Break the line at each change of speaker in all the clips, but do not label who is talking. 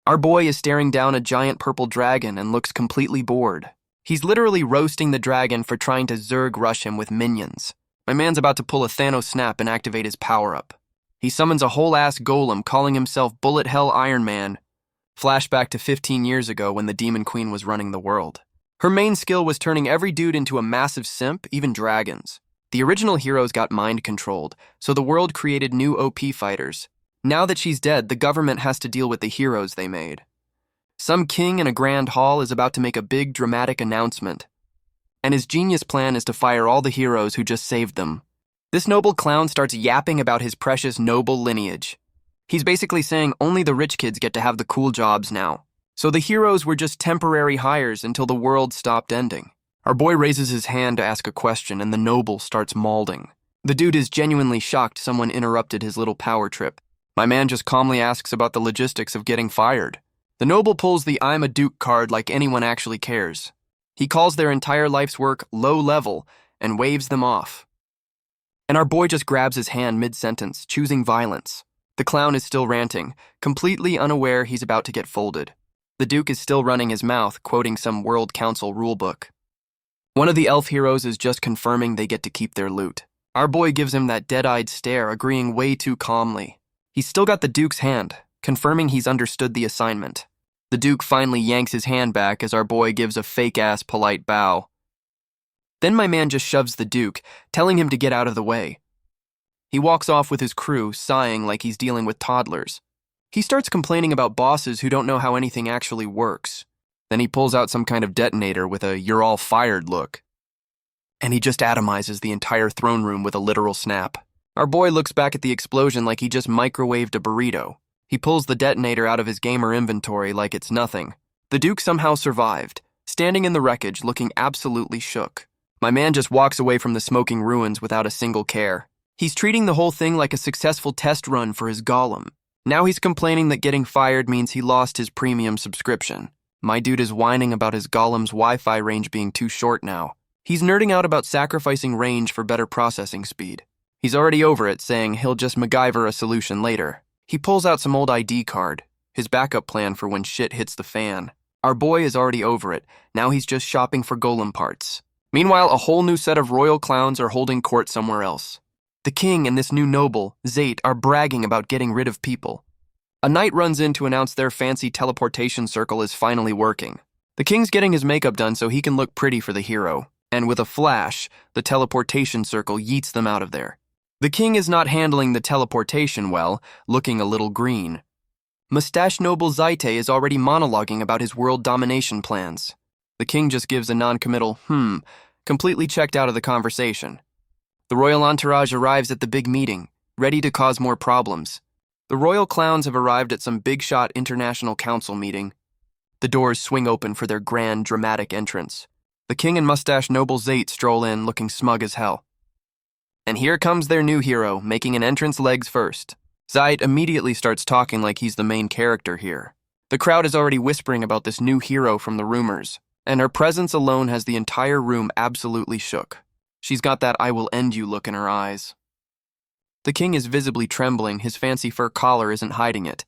Our boy is staring down a giant purple dragon and looks completely bored. He's literally roasting the dragon for trying to Zerg rush him with minions. My man's about to pull a Thanos snap and activate his power-up. He summons a whole-ass golem, calling himself Bullet Hell Iron Man. Flashback to 15 years ago when the Demon Queen was running the world. Her main skill was turning every dude into a massive simp, even dragons. The original heroes got mind-controlled, so the world created new OP fighters. Now that she's dead, the government has to deal with the heroes they made. Some king in a grand hall is about to make a big, dramatic announcement. And his genius plan is to fire all the heroes who just saved them. This noble clown starts yapping about his precious noble lineage. He's basically saying only the rich kids get to have the cool jobs now. So the heroes were just temporary hires until the world stopped ending. Our boy raises his hand to ask a question and the noble starts mauling. The dude is genuinely shocked someone interrupted his little power trip. My man just calmly asks about the logistics of getting fired. The noble pulls the I'm a Duke card like anyone actually cares. He calls their entire life's work low level and waves them off. And our boy just grabs his hand mid-sentence, choosing violence. The clown is still ranting, completely unaware he's about to get folded. The Duke is still running his mouth, quoting some World Council rulebook. One of the elf heroes is just confirming they get to keep their loot. Our boy gives him that dead-eyed stare, agreeing way too calmly. He's still got the Duke's hand, confirming he's understood the assignment. The Duke finally yanks his hand back as our boy gives a fake-ass polite bow. Then my man just shoves the Duke, telling him to get out of the way. He walks off with his crew, sighing like he's dealing with toddlers. He starts complaining about bosses who don't know how anything actually works. Then he pulls out some kind of detonator with a "you're all fired" look. And he just atomizes the entire throne room with a literal snap. Our boy looks back at the explosion like he just microwaved a burrito. He pulls the detonator out of his gamer inventory like it's nothing. The Duke somehow survived, standing in the wreckage looking absolutely shook. My man just walks away from the smoking ruins without a single care. He's treating the whole thing like a successful test run for his golem. Now he's complaining that getting fired means he lost his premium subscription. My dude is whining about his golem's Wi-Fi range being too short now. He's nerding out about sacrificing range for better processing speed. He's already over it, saying he'll just MacGyver a solution later. He pulls out some old ID card, his backup plan for when shit hits the fan. Our boy is already over it. Now he's just shopping for golem parts. Meanwhile, a whole new set of royal clowns are holding court somewhere else. The king and this new noble, Zate, are bragging about getting rid of people. A knight runs in to announce their fancy teleportation circle is finally working. The king's getting his makeup done so he can look pretty for the hero. And with a flash, the teleportation circle yeets them out of there. The king is not handling the teleportation well, looking a little green. Mustache Noble Zaite is already monologuing about his world domination plans. The king just gives a non-committal, completely checked out of the conversation. The royal entourage arrives at the big meeting, ready to cause more problems. The royal clowns have arrived at some big-shot international council meeting. The doors swing open for their grand, dramatic entrance. The king and Mustache Noble Zate stroll in, looking smug as hell. And here comes their new hero, making an entrance legs first. Zayt immediately starts talking like he's the main character here. The crowd is already whispering about this new hero from the rumors, and her presence alone has the entire room absolutely shook. She's got that "I will end you" look in her eyes. The king is visibly trembling, his fancy fur collar isn't hiding it.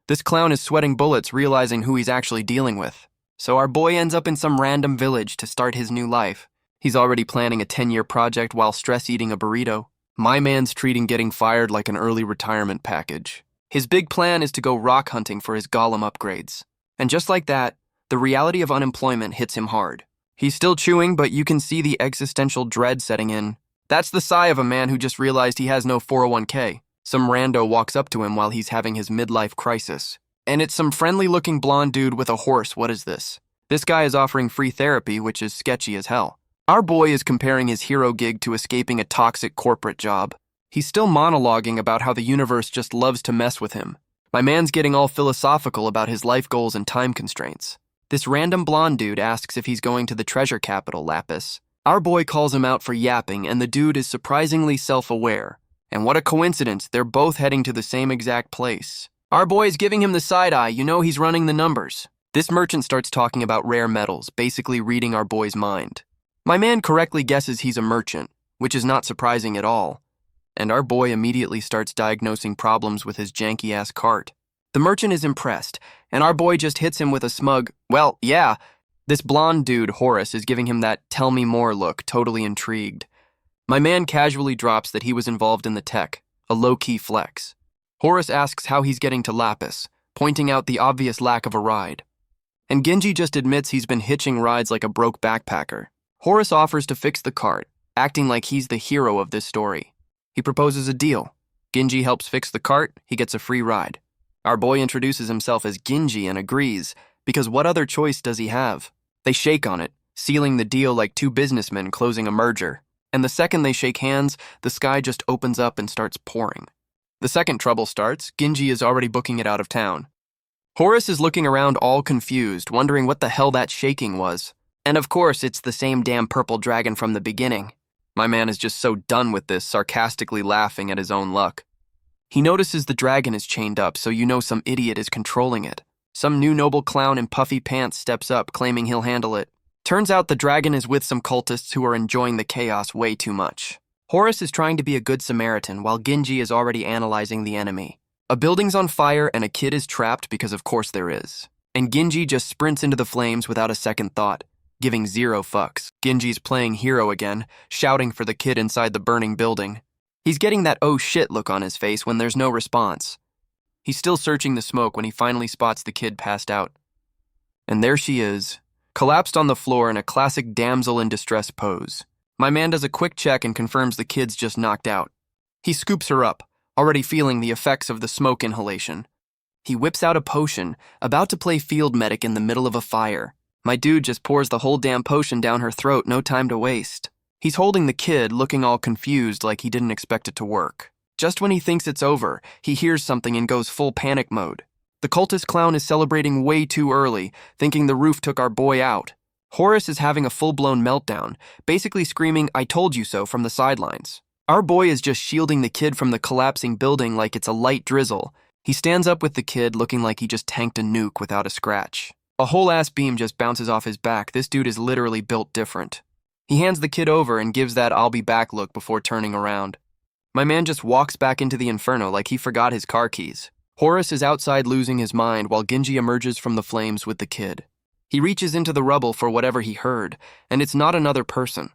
This clown is sweating bullets, realizing who he's actually dealing with. So our boy ends up in some random village to start his new life. He's already planning a 10-year project while stress-eating a burrito. My man's treating getting fired like an early retirement package. His big plan is to go rock hunting for his golem upgrades. And just like that, the reality of unemployment hits him hard. He's still chewing, but you can see the existential dread setting in. That's the sigh of a man who just realized he has no 401k. Some rando walks up to him while he's having his midlife crisis. And it's some friendly-looking blonde dude with a horse. What is this? This guy is offering free therapy, which is sketchy as hell. Our boy is comparing his hero gig to escaping a toxic corporate job. He's still monologuing about how the universe just loves to mess with him. My man's getting all philosophical about his life goals and time constraints. This random blonde dude asks if he's going to the treasure capital, Lapis. Our boy calls him out for yapping, and the dude is surprisingly self-aware. And what a coincidence, they're both heading to the same exact place. Our boy is giving him the side-eye, you know he's running the numbers. This merchant starts talking about rare metals, basically reading our boy's mind. My man correctly guesses he's a merchant, which is not surprising at all. And our boy immediately starts diagnosing problems with his janky-ass cart. The merchant is impressed, and our boy just hits him with a smug, "Well, yeah." This blonde dude, Horace, is giving him that "tell me more" look, totally intrigued. My man casually drops that he was involved in the tech, a low-key flex. Horace asks how he's getting to Lapis, pointing out the obvious lack of a ride. And Genji just admits he's been hitching rides like a broke backpacker. Horace offers to fix the cart, acting like he's the hero of this story. He proposes a deal. Genji helps fix the cart, he gets a free ride. Our boy introduces himself as Genji and agrees, because what other choice does he have? They shake on it, sealing the deal like two businessmen closing a merger. And the second they shake hands, the sky just opens up and starts pouring. The second trouble starts, Genji is already booking it out of town. Horace is looking around all confused, wondering what the hell that shaking was. And of course, it's the same damn purple dragon from the beginning. My man is just so done with this, sarcastically laughing at his own luck. He notices the dragon is chained up, so you know some idiot is controlling it. Some new noble clown in puffy pants steps up, claiming he'll handle it. Turns out the dragon is with some cultists who are enjoying the chaos way too much. Horace is trying to be a good Samaritan, while Genji is already analyzing the enemy. A building's on fire and a kid is trapped because of course there is. And Genji just sprints into the flames without a second thought, giving zero fucks. Genji's playing hero again, shouting for the kid inside the burning building. He's getting that oh shit look on his face when there's no response. He's still searching the smoke when he finally spots the kid passed out. And there she is, collapsed on the floor in a classic damsel in distress pose. My man does a quick check and confirms the kid's just knocked out. He scoops her up, already feeling the effects of the smoke inhalation. He whips out a potion, about to play field medic in the middle of a fire. My dude just pours the whole damn potion down her throat, no time to waste. He's holding the kid, looking all confused like he didn't expect it to work. Just when he thinks it's over, he hears something and goes full panic mode. The cultist clown is celebrating way too early, thinking the roof took our boy out. Horace is having a full-blown meltdown, basically screaming, "I told you so," from the sidelines. Our boy is just shielding the kid from the collapsing building like it's a light drizzle. He stands up with the kid, looking like he just tanked a nuke without a scratch. A whole-ass beam just bounces off his back. This dude is literally built different. He hands the kid over and gives that "I'll be back" look before turning around. My man just walks back into the inferno like he forgot his car keys. Horace is outside losing his mind while Genji emerges from the flames with the kid. He reaches into the rubble for whatever he heard, and it's not another person.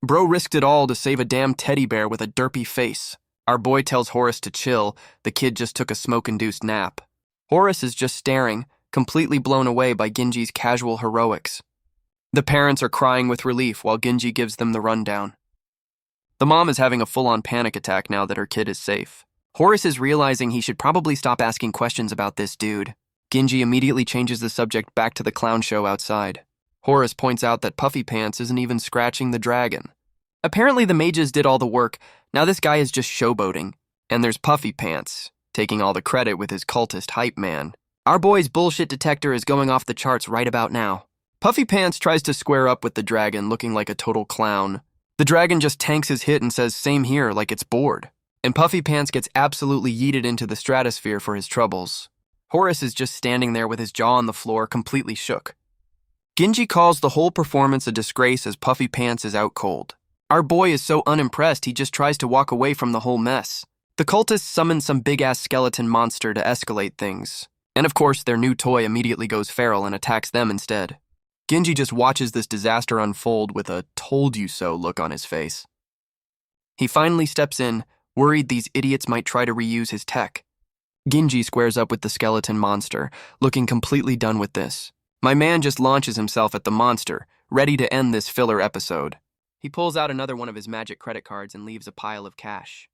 Bro risked it all to save a damn teddy bear with a derpy face. Our boy tells Horace to chill, the kid just took a smoke-induced nap. Horace is just staring, completely blown away by Genji's casual heroics. The parents are crying with relief while Genji gives them the rundown. The mom is having a full-on panic attack now that her kid is safe. Horace is realizing he should probably stop asking questions about this dude. Genji immediately changes the subject back to the clown show outside. Horace points out that Puffy Pants isn't even scratching the dragon. Apparently the mages did all the work, now this guy is just showboating. And there's Puffy Pants, taking all the credit with his cultist hype man. Our boy's bullshit detector is going off the charts right about now. Puffy Pants tries to square up with the dragon, looking like a total clown. The dragon just tanks his hit and says "same here" like it's bored. And Puffy Pants gets absolutely yeeted into the stratosphere for his troubles. Horace is just standing there with his jaw on the floor, completely shook. Genji calls the whole performance a disgrace as Puffy Pants is out cold. Our boy is so unimpressed he just tries to walk away from the whole mess. The cultists summon some big-ass skeleton monster to escalate things. And of course, their new toy immediately goes feral and attacks them instead. Genji just watches this disaster unfold with a "told-you-so" look on his face. He finally steps in, worried these idiots might try to reuse his tech. Genji squares up with the skeleton monster, looking completely done with this. My man just launches himself at the monster, ready to end this filler episode. He pulls out another one of his magic credit cards and leaves a pile of cash.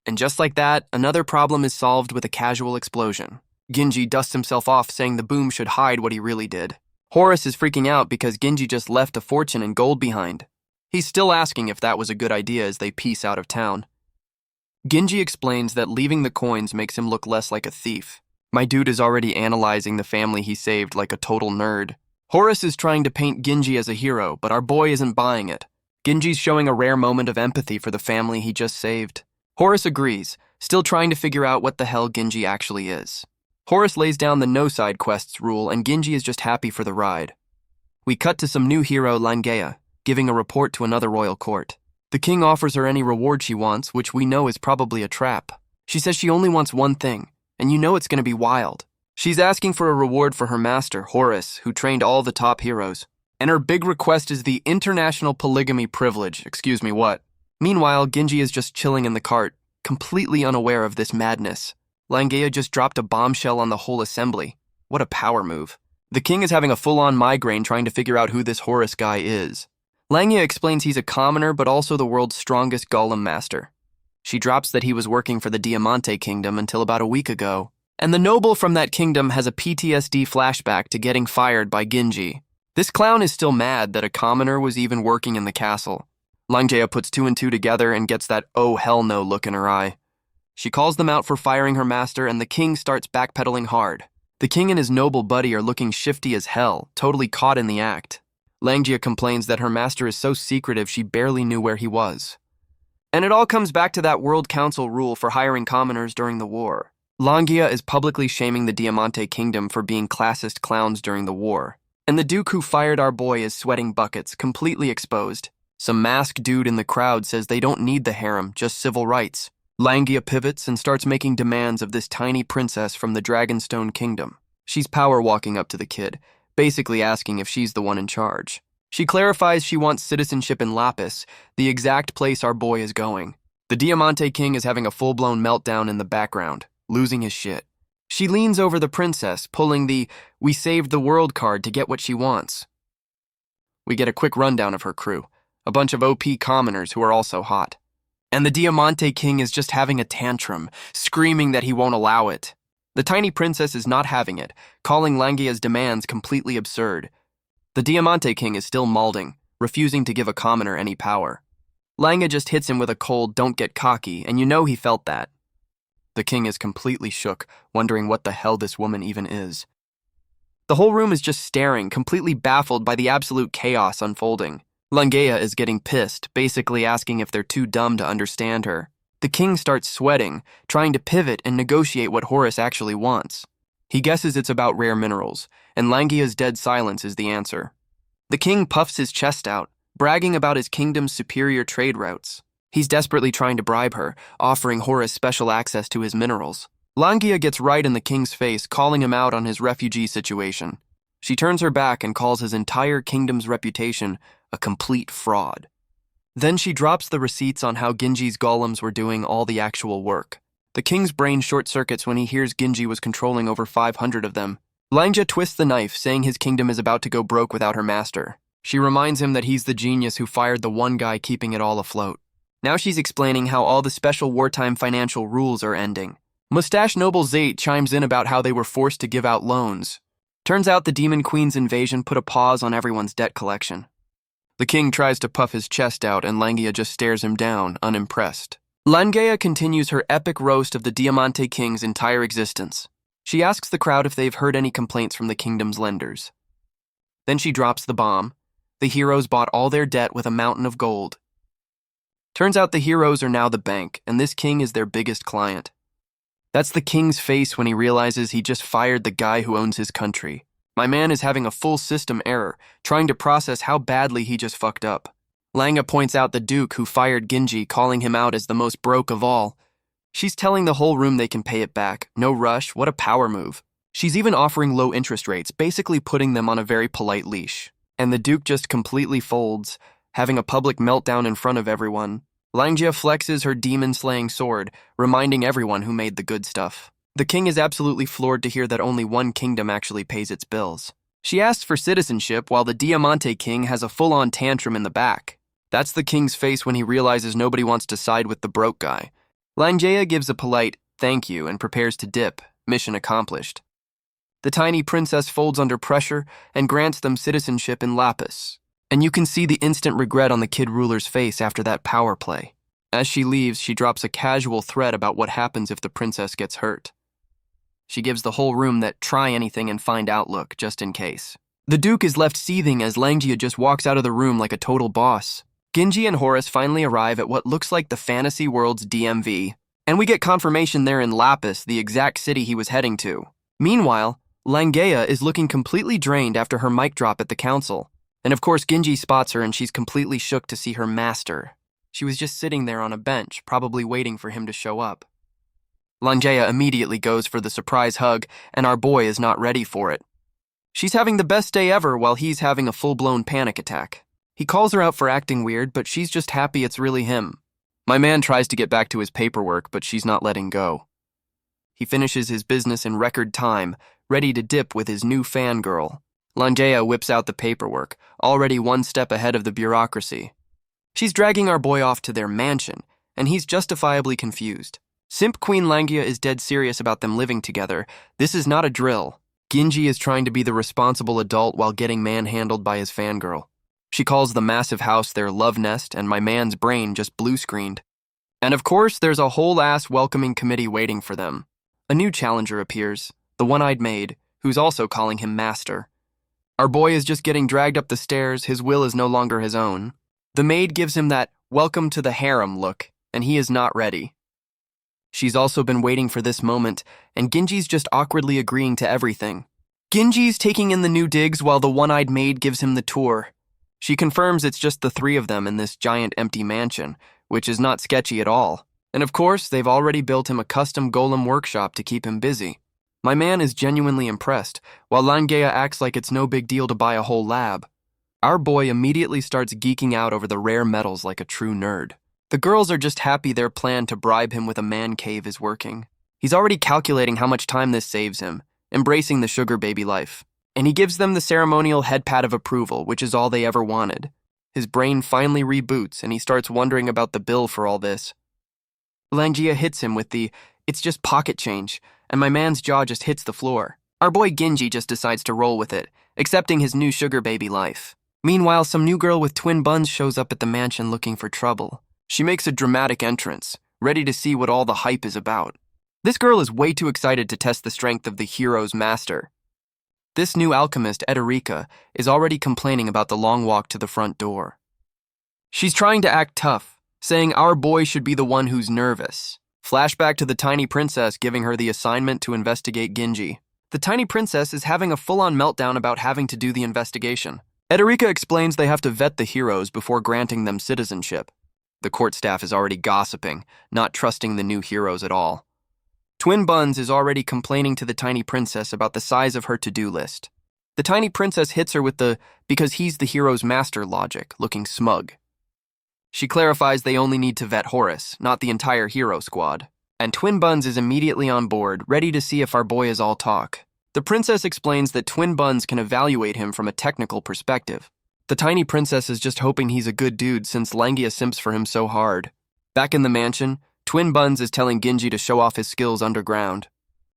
And just like that, another problem is solved with a casual explosion. Genji dusts himself off, saying the boom should hide what he really did. Horace is freaking out because Genji just left a fortune in gold behind. He's still asking if that was a good idea as they peace out of town. Genji explains that leaving the coins makes him look less like a thief. My dude is already analyzing the family he saved like a total nerd. Horace is trying to paint Genji as a hero, but our boy isn't buying it. Genji's showing a rare moment of empathy for the family he just saved. Horace agrees, still trying to figure out what the hell Genji actually is. Horace lays down the no side quests rule and Genji is just happy for the ride. We cut to some new hero Langa, giving a report to another royal court. The king offers her any reward she wants, which we know is probably a trap. She says she only wants one thing, and you know it's going to be wild. She's asking for a reward for her master, Horus, who trained all the top heroes. And her big request is the international polygamy privilege. Excuse me, what? Meanwhile, Genji is just chilling in the cart, completely unaware of this madness. Langa just dropped a bombshell on the whole assembly. What a power move. The king is having a full-on migraine trying to figure out who this Horus guy is. Langa explains he's a commoner, but also the world's strongest golem master. She drops that he was working for the Diamante Kingdom until about a week ago, and the noble from that kingdom has a PTSD flashback to getting fired by Genji. This clown is still mad that a commoner was even working in the castle. Langa puts two and two together and gets that oh hell no look in her eye. She calls them out for firing her master, and the king starts backpedaling hard. The king and his noble buddy are looking shifty as hell, totally caught in the act. Langa complains that her master is so secretive she barely knew where he was. And it all comes back to that World Council rule for hiring commoners during the war. Langa is publicly shaming the Diamante Kingdom for being classist clowns during the war. And the duke who fired our boy is sweating buckets, completely exposed. Some masked dude in the crowd says they don't need the harem, just civil rights. Langa pivots and starts making demands of this tiny princess from the Dragonstone Kingdom. She's power walking up to the kid, basically asking if she's the one in charge. She clarifies she wants citizenship in Lapis, the exact place our boy is going. The Diamante King is having a full-blown meltdown in the background, losing his shit. She leans over the princess, pulling the "we saved the world" card to get what she wants. We get a quick rundown of her crew, a bunch of OP commoners who are also hot. And the Diamante King is just having a tantrum, screaming that he won't allow it. The tiny princess is not having it, calling Langa's demands completely absurd. The Diamante King is still malding, refusing to give a commoner any power. Langa just hits him with a cold "don't get cocky," and you know he felt that. The king is completely shook, wondering what the hell this woman even is. The whole room is just staring, completely baffled by the absolute chaos unfolding. Langa is getting pissed, basically asking if they're too dumb to understand her. The king starts sweating, trying to pivot and negotiate what Horus actually wants. He guesses it's about rare minerals, and Langa's dead silence is the answer. The king puffs his chest out, bragging about his kingdom's superior trade routes. He's desperately trying to bribe her, offering Horus special access to his minerals. Langa gets right in the king's face, calling him out on his refugee situation. She turns her back and calls his entire kingdom's reputation a complete fraud. Then she drops the receipts on how Genji's golems were doing all the actual work. The king's brain short-circuits when he hears Genji was controlling over 500 of them. Langa twists the knife, saying his kingdom is about to go broke without her master. She reminds him that he's the genius who fired the one guy keeping it all afloat. Now she's explaining how all the special wartime financial rules are ending. Mustache Noble Zate chimes in about how they were forced to give out loans. Turns out the Demon Queen's invasion put a pause on everyone's debt collection. The king tries to puff his chest out, and Langa just stares him down, unimpressed. Langa continues her epic roast of the Diamante King's entire existence. She asks the crowd if they've heard any complaints from the kingdom's lenders. Then she drops the bomb. The heroes bought all their debt with a mountain of gold. Turns out the heroes are now the bank, and this king is their biggest client. That's the king's face when he realizes he just fired the guy who owns his country. My man is having a full system error, trying to process how badly he just fucked up. Langa points out the duke who fired Genji, calling him out as the most broke of all. She's telling the whole room they can pay it back. No rush, what a power move. She's even offering low interest rates, basically putting them on a very polite leash. And the duke just completely folds, having a public meltdown in front of everyone. Langa flexes her demon-slaying sword, reminding everyone who made the good stuff. The king is absolutely floored to hear that only one kingdom actually pays its bills. She asks for citizenship while the Diamante King has a full-on tantrum in the back. That's the king's face when he realizes nobody wants to side with the broke guy. Langa gives a polite thank you and prepares to dip, mission accomplished. The tiny princess folds under pressure and grants them citizenship in Lapis. And you can see the instant regret on the kid ruler's face after that power play. As she leaves, she drops a casual threat about what happens if the princess gets hurt. She gives the whole room that try anything and find out look, just in case. The duke is left seething as Langa just walks out of the room like a total boss. Genji and Horus finally arrive at what looks like the fantasy world's DMV, and we get confirmation they're in Lapis, the exact city he was heading to. Meanwhile, Langa is looking completely drained after her mic drop at the council. And of course, Genji spots her and she's completely shook to see her master. She was just sitting there on a bench, probably waiting for him to show up. Langa immediately goes for the surprise hug, and our boy is not ready for it. She's having the best day ever while he's having a full-blown panic attack. He calls her out for acting weird, but she's just happy it's really him. My man tries to get back to his paperwork, but she's not letting go. He finishes his business in record time, ready to dip with his new fangirl. Langa whips out the paperwork, already one step ahead of the bureaucracy. She's dragging our boy off to their mansion, and he's justifiably confused. Simp Queen Langa is dead serious about them living together. This is not a drill. Ginji is trying to be the responsible adult while getting manhandled by his fangirl. She calls the massive house their love nest, and my man's brain just blue-screened. And of course, there's a whole-ass welcoming committee waiting for them. A new challenger appears, the one-eyed maid, who's also calling him master. Our boy is just getting dragged up the stairs, his will is no longer his own. The maid gives him that welcome to the harem look, and he is not ready. She's also been waiting for this moment, and Ginji's just awkwardly agreeing to everything. Ginji's taking in the new digs while the one-eyed maid gives him the tour. She confirms it's just the three of them in this giant empty mansion, which is not sketchy at all. And of course, they've already built him a custom golem workshop to keep him busy. My man is genuinely impressed, while Langa acts like it's no big deal to buy a whole lab. Our boy immediately starts geeking out over the rare metals like a true nerd. The girls are just happy their plan to bribe him with a man cave is working. He's already calculating how much time this saves him, embracing the sugar baby life. And he gives them the ceremonial head pat of approval, which is all they ever wanted. His brain finally reboots, and he starts wondering about the bill for all this. Langa hits him with the, "It's just pocket change," and my man's jaw just hits the floor. Our boy Ginji just decides to roll with it, accepting his new sugar baby life. Meanwhile, some new girl with twin buns shows up at the mansion looking for trouble. She makes a dramatic entrance, ready to see what all the hype is about. This girl is way too excited to test the strength of the hero's master. This new alchemist, Readoki, is already complaining about the long walk to the front door. She's trying to act tough, saying our boy should be the one who's nervous. Flashback to the tiny princess giving her the assignment to investigate Ginji. The tiny princess is having a full-on meltdown about having to do the investigation. Readoki explains they have to vet the heroes before granting them citizenship. The court staff is already gossiping, not trusting the new heroes at all. Twin Buns is already complaining to the tiny princess about the size of her to-do list. The tiny princess hits her with the "because he's the hero's master" logic, looking smug. She clarifies they only need to vet Horace, not the entire hero squad. And Twin Buns is immediately on board, ready to see if our boy is all talk. The princess explains that Twin Buns can evaluate him from a technical perspective. The tiny princess is just hoping he's a good dude since Langa simps for him so hard. Back in the mansion, Twin Buns is telling Ginji to show off his skills underground.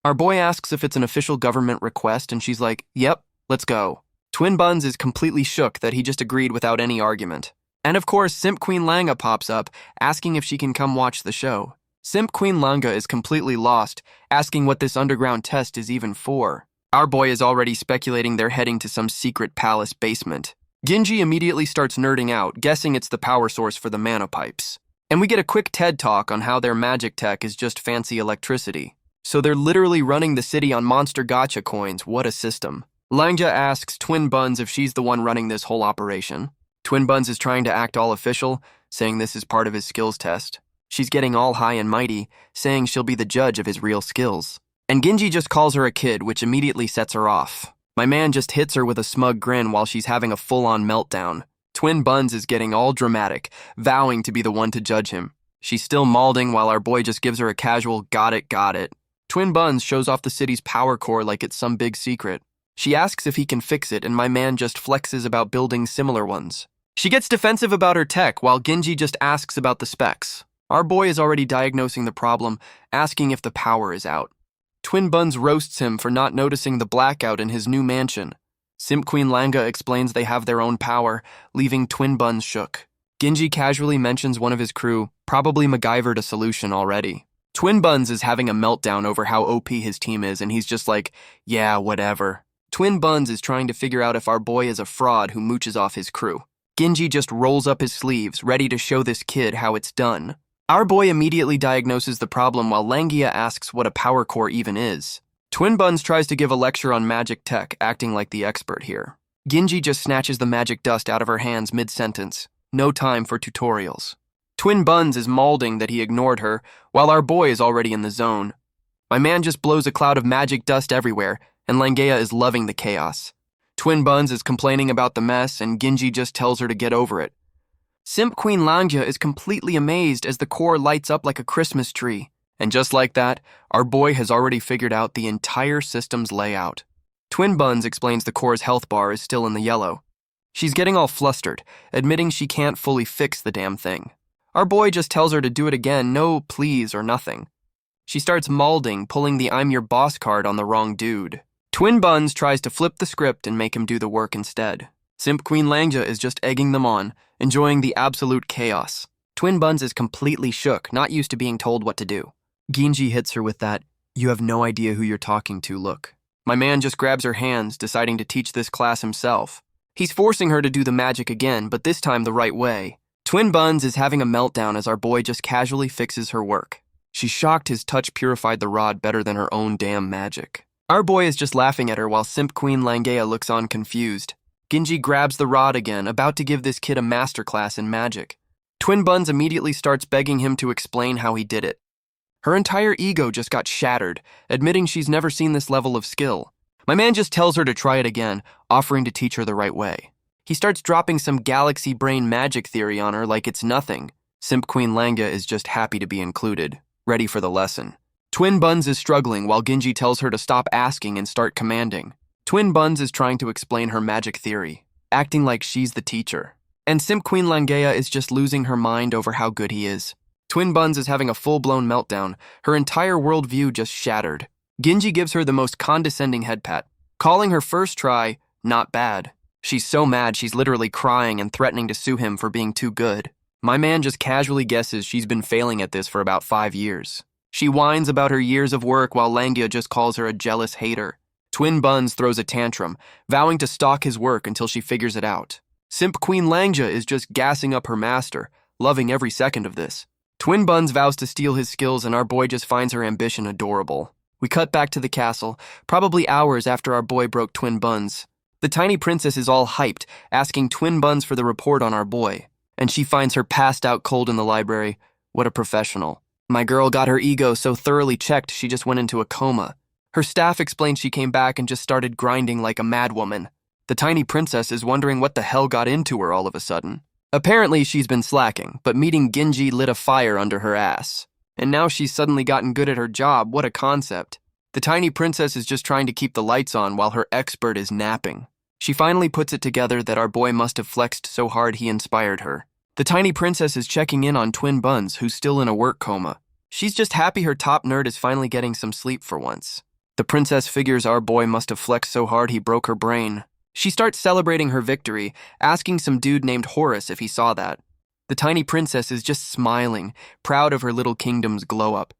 Our boy asks if it's an official government request, and she's like, "Yep, let's go." Twin Buns is completely shook that he just agreed without any argument. And of course, Simp Queen Langa pops up, asking if she can come watch the show. Simp Queen Langa is completely lost, asking what this underground test is even for. Our boy is already speculating they're heading to some secret palace basement. Ginji immediately starts nerding out, guessing it's the power source for the mana pipes. And we get a quick TED talk on how their magic tech is just fancy electricity. So they're literally running the city on monster gacha coins. What a system. Langa asks Twin Buns if she's the one running this whole operation. Twin Buns is trying to act all official, saying this is part of his skills test. She's getting all high and mighty, saying she'll be the judge of his real skills. And Ginji just calls her a kid, which immediately sets her off. My man just hits her with a smug grin while she's having a full-on meltdown. Twin Buns is getting all dramatic, vowing to be the one to judge him. She's still malding while our boy just gives her a casual got it. Twin Buns shows off the city's power core like it's some big secret. She asks if he can fix it, and my man just flexes about building similar ones. She gets defensive about her tech while Ginji just asks about the specs. Our boy is already diagnosing the problem, asking if the power is out. Twin Buns roasts him for not noticing the blackout in his new mansion. Simp Queen Langa explains they have their own power, leaving Twin Buns shook. Ginji casually mentions one of his crew, probably MacGyvered a solution already. Twin Buns is having a meltdown over how OP his team is, and he's just like, yeah, whatever. Twin Buns is trying to figure out if our boy is a fraud who mooches off his crew. Ginji just rolls up his sleeves, ready to show this kid how it's done. Our boy immediately diagnoses the problem while Langa asks what a power core even is. Twin Buns tries to give a lecture on magic tech, acting like the expert here. Ginji just snatches the magic dust out of her hands mid-sentence. No time for tutorials. Twin Buns is malding that he ignored her, while our boy is already in the zone. My man just blows a cloud of magic dust everywhere, and Langea is loving the chaos. Twin Buns is complaining about the mess, and Ginji just tells her to get over it. Simp Queen Langa is completely amazed as the core lights up like a Christmas tree. And just like that, our boy has already figured out the entire system's layout. Twin Buns explains the core's health bar is still in the yellow. She's getting all flustered, admitting she can't fully fix the damn thing. Our boy just tells her to do it again, no please or nothing. She starts malding, pulling the I'm your boss card on the wrong dude. Twin Buns tries to flip the script and make him do the work instead. Simp Queen Langa is just egging them on, enjoying the absolute chaos. Twin Buns is completely shook, not used to being told what to do. Ginji hits her with that, "You have no idea who you're talking to" look. My man just grabs her hands, deciding to teach this class himself. He's forcing her to do the magic again, but this time the right way. Twin Buns is having a meltdown as our boy just casually fixes her work. She's shocked his touch purified the rod better than her own damn magic. Our boy is just laughing at her while Simp Queen Langea looks on confused. Ginji grabs the rod again, about to give this kid a masterclass in magic. Twin Buns immediately starts begging him to explain how he did it. Her entire ego just got shattered, admitting she's never seen this level of skill. My man just tells her to try it again, offering to teach her the right way. He starts dropping some galaxy brain magic theory on her like it's nothing. Simp Queen Langa is just happy to be included, ready for the lesson. Twin Buns is struggling while Ginji tells her to stop asking and start commanding. Twin Buns is trying to explain her magic theory, acting like she's the teacher. And Simp Queen Langea is just losing her mind over how good he is. Twin Buns is having a full-blown meltdown, her entire worldview just shattered. Ginji gives her the most condescending head pat, calling her first try not bad. She's so mad she's literally crying and threatening to sue him for being too good. My man just casually guesses she's been failing at this for about 5 years. She whines about her years of work while Langa just calls her a jealous hater. Twin Buns throws a tantrum, vowing to stalk his work until she figures it out. Simp Queen Langa is just gassing up her master, loving every second of this. Twin Buns vows to steal his skills and our boy just finds her ambition adorable. We cut back to the castle, probably hours after our boy broke Twin Buns. The tiny princess is all hyped, asking Twin Buns for the report on our boy. And she finds her passed out cold in the library. What a professional. My girl got her ego so thoroughly checked she just went into a coma. Her staff explained she came back and just started grinding like a madwoman. The tiny princess is wondering what the hell got into her all of a sudden. Apparently she's been slacking, but meeting Ginji lit a fire under her ass. And now she's suddenly gotten good at her job, what a concept. The tiny princess is just trying to keep the lights on while her expert is napping. She finally puts it together that our boy must have flexed so hard he inspired her. The tiny princess is checking in on Twin Buns, who's still in a work coma. She's just happy her top nerd is finally getting some sleep for once. The princess figures our boy must have flexed so hard he broke her brain. She starts celebrating her victory, asking some dude named Horace if he saw that. The tiny princess is just smiling, proud of her little kingdom's glow-up.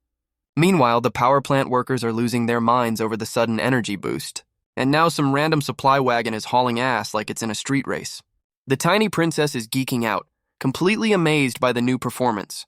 Meanwhile, the power plant workers are losing their minds over the sudden energy boost. And now some random supply wagon is hauling ass like it's in a street race. The tiny princess is geeking out, completely amazed by the new performance.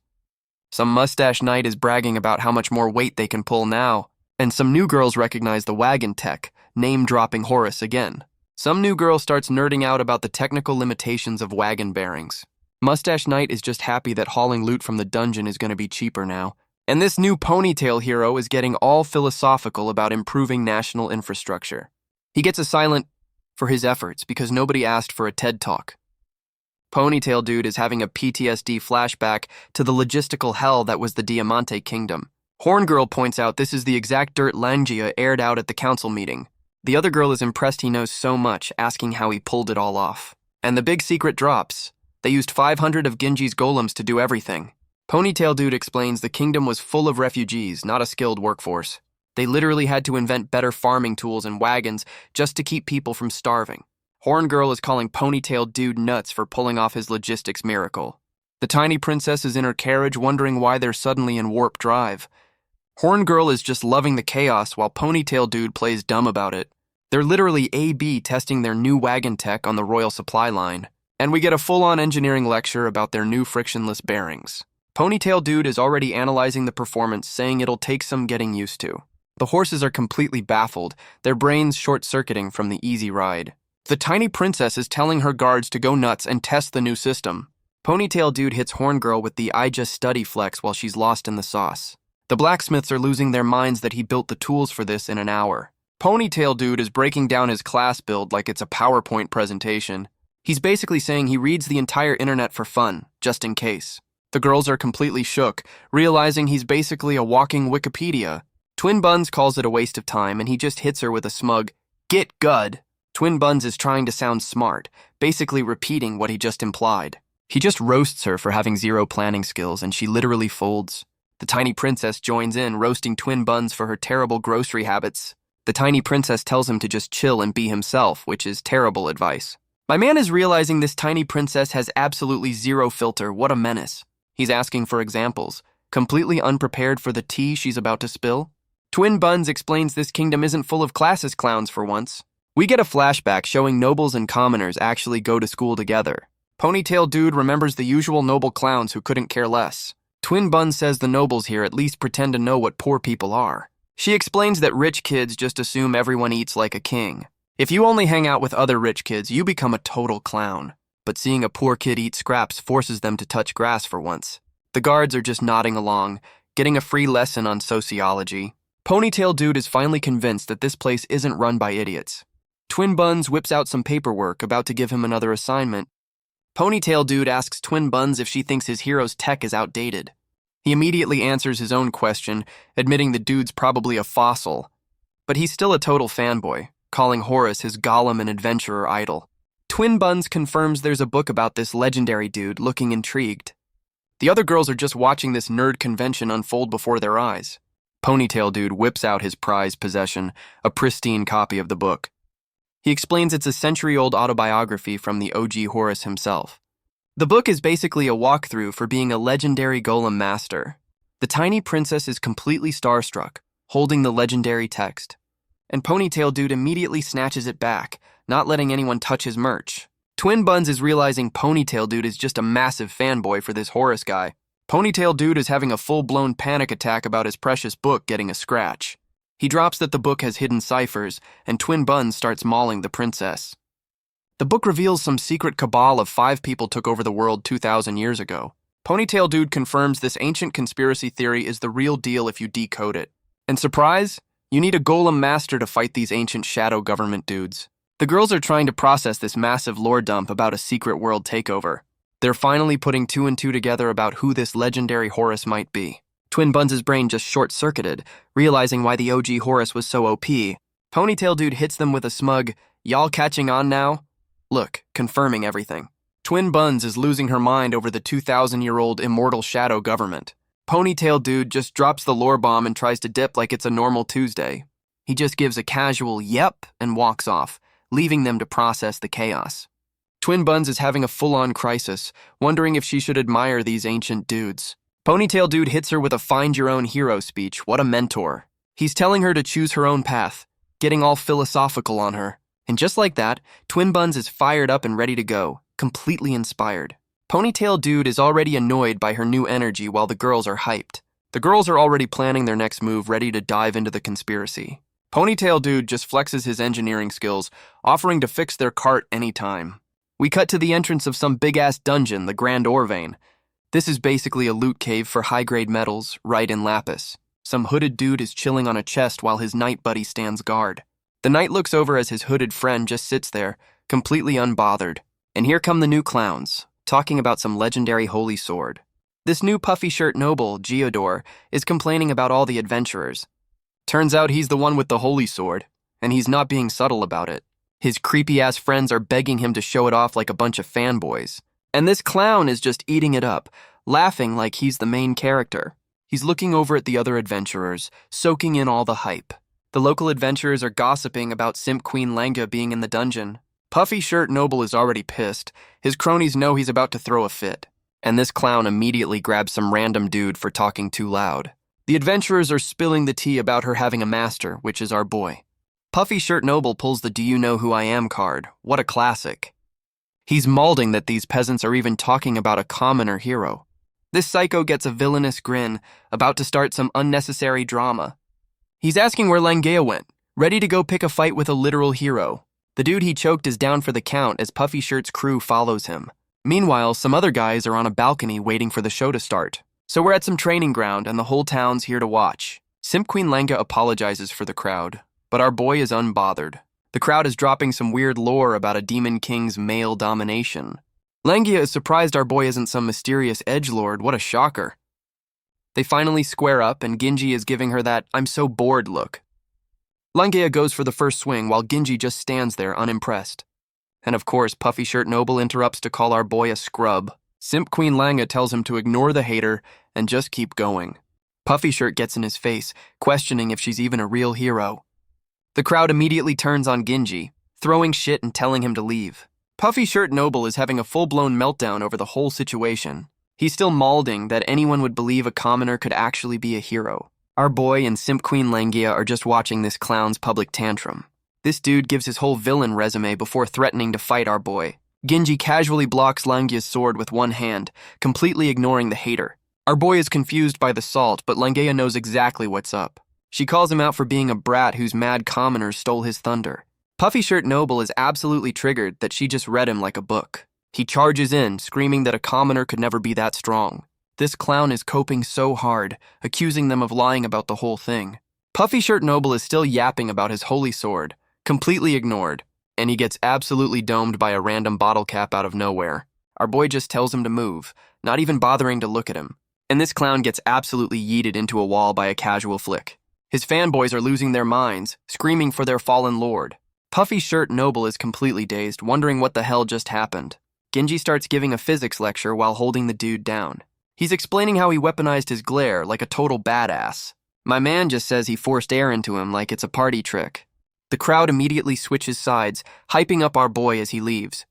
Some mustache knight is bragging about how much more weight they can pull now, and some new girls recognize the wagon tech, name-dropping Horace again. Some new girl starts nerding out about the technical limitations of wagon bearings. Mustache Knight is just happy that hauling loot from the dungeon is going to be cheaper now. And this new ponytail hero is getting all philosophical about improving national infrastructure. He gets a silent for his efforts because nobody asked for a TED Talk. Ponytail Dude is having a PTSD flashback to the logistical hell that was the Diamante Kingdom. Horn Girl points out this is the exact dirt Langia aired out at the council meeting. The other girl is impressed he knows so much, asking how he pulled it all off. And the big secret drops. They used 500 of Ginji's golems to do everything. Ponytail Dude explains the kingdom was full of refugees, not a skilled workforce. They literally had to invent better farming tools and wagons just to keep people from starving. Horn Girl is calling Ponytail Dude nuts for pulling off his logistics miracle. The tiny princess is in her carriage wondering why they're suddenly in warp drive. Horn Girl is just loving the chaos while Ponytail Dude plays dumb about it. They're literally A/B testing their new wagon tech on the royal supply line. And we get a full-on engineering lecture about their new frictionless bearings. Ponytail Dude is already analyzing the performance, saying it'll take some getting used to. The horses are completely baffled, their brains short-circuiting from the easy ride. The tiny princess is telling her guards to go nuts and test the new system. Ponytail Dude hits Horn Girl with the I just study flex while she's lost in the sauce. The blacksmiths are losing their minds that he built the tools for this in an hour. Ponytail Dude is breaking down his class build like it's a PowerPoint presentation. He's basically saying he reads the entire internet for fun, just in case. The girls are completely shook, realizing he's basically a walking Wikipedia. Twin Buns calls it a waste of time, and he just hits her with a smug, "Get Gud." Twin Buns is trying to sound smart, basically repeating what he just implied. He just roasts her for having zero planning skills, and she literally folds. The tiny princess joins in, roasting Twin Buns for her terrible grocery habits. The tiny princess tells him to just chill and be himself, which is terrible advice. My man is realizing this tiny princess has absolutely zero filter. What a menace. He's asking for examples, completely unprepared for the tea she's about to spill. Twin Buns explains this kingdom isn't full of classist clowns for once. We get a flashback showing nobles and commoners actually go to school together. Ponytail Dude remembers the usual noble clowns who couldn't care less. Twin Buns says the nobles here at least pretend to know what poor people are. She explains that rich kids just assume everyone eats like a king. If you only hang out with other rich kids, you become a total clown. But seeing a poor kid eat scraps forces them to touch grass for once. The guards are just nodding along, getting a free lesson on sociology. Ponytail Dude is finally convinced that this place isn't run by idiots. Twin Buns whips out some paperwork, about to give him another assignment. Ponytail Dude asks Twin Buns if she thinks his hero's tech is outdated. He immediately answers his own question, admitting the dude's probably a fossil. But he's still a total fanboy, calling Horace his golem and adventurer idol. Twin Buns confirms there's a book about this legendary dude, looking intrigued. The other girls are just watching this nerd convention unfold before their eyes. Ponytail Dude whips out his prized possession, a pristine copy of the book. He explains it's a century-old autobiography from the OG Horace himself. The book is basically a walkthrough for being a legendary golem master. The tiny princess is completely starstruck, holding the legendary text. And Ponytail Dude immediately snatches it back, not letting anyone touch his merch. Twin Buns is realizing Ponytail Dude is just a massive fanboy for this Horace guy. Ponytail Dude is having a full-blown panic attack about his precious book getting a scratch. He drops that the book has hidden ciphers, and Twin Buns starts mauling the princess. The book reveals some secret cabal of 5 people took over the world 2,000 years ago. Ponytail Dude confirms this ancient conspiracy theory is the real deal if you decode it. And surprise, you need a golem master to fight these ancient shadow government dudes. The girls are trying to process this massive lore dump about a secret world takeover. They're finally putting 2 and 2 together about who this legendary Horace might be. Twin Buns' brain just short-circuited, realizing why the OG Horace was so OP. Ponytail Dude hits them with a smug, "Y'all catching on now?" look, confirming everything. Twin Buns is losing her mind over the 2,000-year-old immortal shadow government. Ponytail Dude just drops the lore bomb and tries to dip like it's a normal Tuesday. He just gives a casual yep and walks off, leaving them to process the chaos. Twin Buns is having a full-on crisis, wondering if she should admire these ancient dudes. Ponytail Dude hits her with a find-your-own-hero speech. What a mentor. He's telling her to choose her own path, getting all philosophical on her. And just like that, Twin Buns is fired up and ready to go, completely inspired. Ponytail Dude is already annoyed by her new energy while the girls are hyped. The girls are already planning their next move, ready to dive into the conspiracy. Ponytail Dude just flexes his engineering skills, offering to fix their cart anytime. We cut to the entrance of some big-ass dungeon, the Grand Orvane. This is basically a loot cave for high-grade metals, right in lapis. Some hooded dude is chilling on a chest while his knight buddy stands guard. The knight looks over as his hooded friend just sits there, completely unbothered. And here come the new clowns, talking about some legendary holy sword. This new puffy shirt noble, Geodor, is complaining about all the adventurers. Turns out he's the one with the holy sword, and he's not being subtle about it. His creepy-ass friends are begging him to show it off like a bunch of fanboys. And this clown is just eating it up, laughing like he's the main character. He's looking over at the other adventurers, soaking in all the hype. The local adventurers are gossiping about Simp Queen Langa being in the dungeon. Puffy Shirt Noble is already pissed. His cronies know he's about to throw a fit. And this clown immediately grabs some random dude for talking too loud. The adventurers are spilling the tea about her having a master, which is our boy. Puffy Shirt Noble pulls the "Do you know who I am" card. What a classic. He's mauling that these peasants are even talking about a commoner hero. This psycho gets a villainous grin, about to start some unnecessary drama. He's asking where Langa went, ready to go pick a fight with a literal hero. The dude he choked is down for the count as Puffy Shirt's crew follows him. Meanwhile, some other guys are on a balcony waiting for the show to start. So we're at some training ground and the whole town's here to watch. Simp Queen Langa apologizes for the crowd, but our boy is unbothered. The crowd is dropping some weird lore about a demon king's male domination. Langia is surprised our boy isn't some mysterious edgelord. What a shocker. They finally square up and Ginji is giving her that "I'm so bored" look. Langia goes for the first swing while Ginji just stands there unimpressed. And of course, Puffy Shirt Noble interrupts to call our boy a scrub. Simp Queen Langa tells him to ignore the hater and just keep going. Puffy Shirt gets in his face, questioning if she's even a real hero. The crowd immediately turns on Ginji, throwing shit and telling him to leave. Puffy Shirt Noble is having a full-blown meltdown over the whole situation. He's still malding that anyone would believe a commoner could actually be a hero. Our boy and Simp Queen Langia are just watching this clown's public tantrum. This dude gives his whole villain resume before threatening to fight our boy. Ginji casually blocks Langia's sword with one hand, completely ignoring the hater. Our boy is confused by the salt, but Langia knows exactly what's up. She calls him out for being a brat whose mad commoners stole his thunder. Puffy Shirt Noble is absolutely triggered that she just read him like a book. He charges in, screaming that a commoner could never be that strong. This clown is coping so hard, accusing them of lying about the whole thing. Puffy Shirt Noble is still yapping about his holy sword, completely ignored, and he gets absolutely domed by a random bottle cap out of nowhere. Our boy just tells him to move, not even bothering to look at him. And this clown gets absolutely yeeted into a wall by a casual flick. His fanboys are losing their minds, screaming for their fallen lord. Puffy Shirt Noble is completely dazed, wondering what the hell just happened. Ginji starts giving a physics lecture while holding the dude down. He's explaining how he weaponized his glare like a total badass. My man just says he forced air into him like it's a party trick. The crowd immediately switches sides, hyping up our boy as he leaves.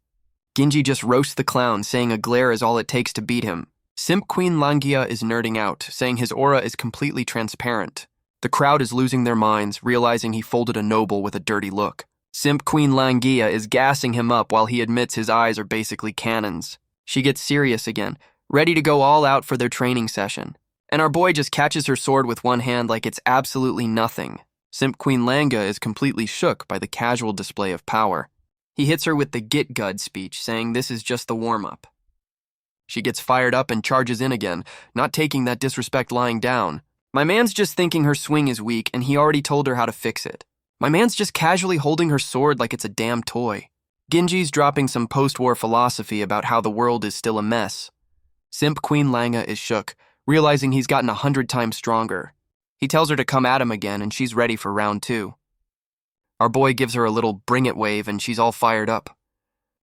Ginji just roasts the clown, saying a glare is all it takes to beat him. Simp Queen Langia is nerding out, saying his aura is completely transparent. The crowd is losing their minds, realizing he folded a noble with a dirty look. Simp Queen Langia is gassing him up while he admits his eyes are basically cannons. She gets serious again, ready to go all out for their training session. And our boy just catches her sword with one hand like it's absolutely nothing. Simp Queen Langa is completely shook by the casual display of power. He hits her with the "Get Gud" speech, saying this is just the warm-up. She gets fired up and charges in again, not taking that disrespect lying down. My man's just thinking her swing is weak and he already told her how to fix it. My man's just casually holding her sword like it's a damn toy. Ginji's dropping some post-war philosophy about how the world is still a mess. Simp Queen Langa is shook, realizing he's gotten 100 times stronger. He tells her to come at him again and she's ready for round 2. Our boy gives her a little "bring it" wave and she's all fired up.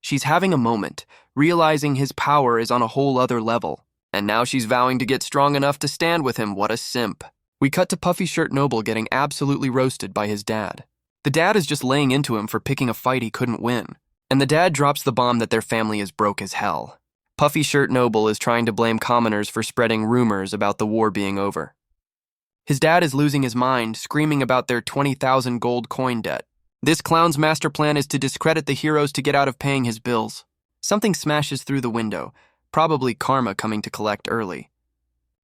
She's having a moment, realizing his power is on a whole other level. And now she's vowing to get strong enough to stand with him. What a simp. We cut to Puffy Shirt Noble getting absolutely roasted by his dad. The dad is just laying into him for picking a fight he couldn't win. And the dad drops the bomb that their family is broke as hell. Puffy Shirt Noble is trying to blame commoners for spreading rumors about the war being over. His dad is losing his mind, screaming about their 20,000 gold coin debt. This clown's master plan is to discredit the heroes to get out of paying his bills. Something smashes through the window, probably karma coming to collect early.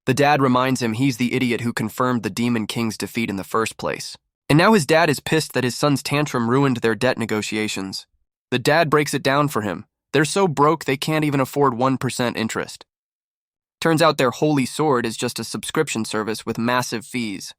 The dad reminds him he's the idiot who confirmed the Demon King's defeat in the first place. And now his dad is pissed that his son's tantrum ruined their debt negotiations. The dad breaks it down for him. They're so broke they can't even afford 1% interest. Turns out their holy sword is just a subscription service with massive fees.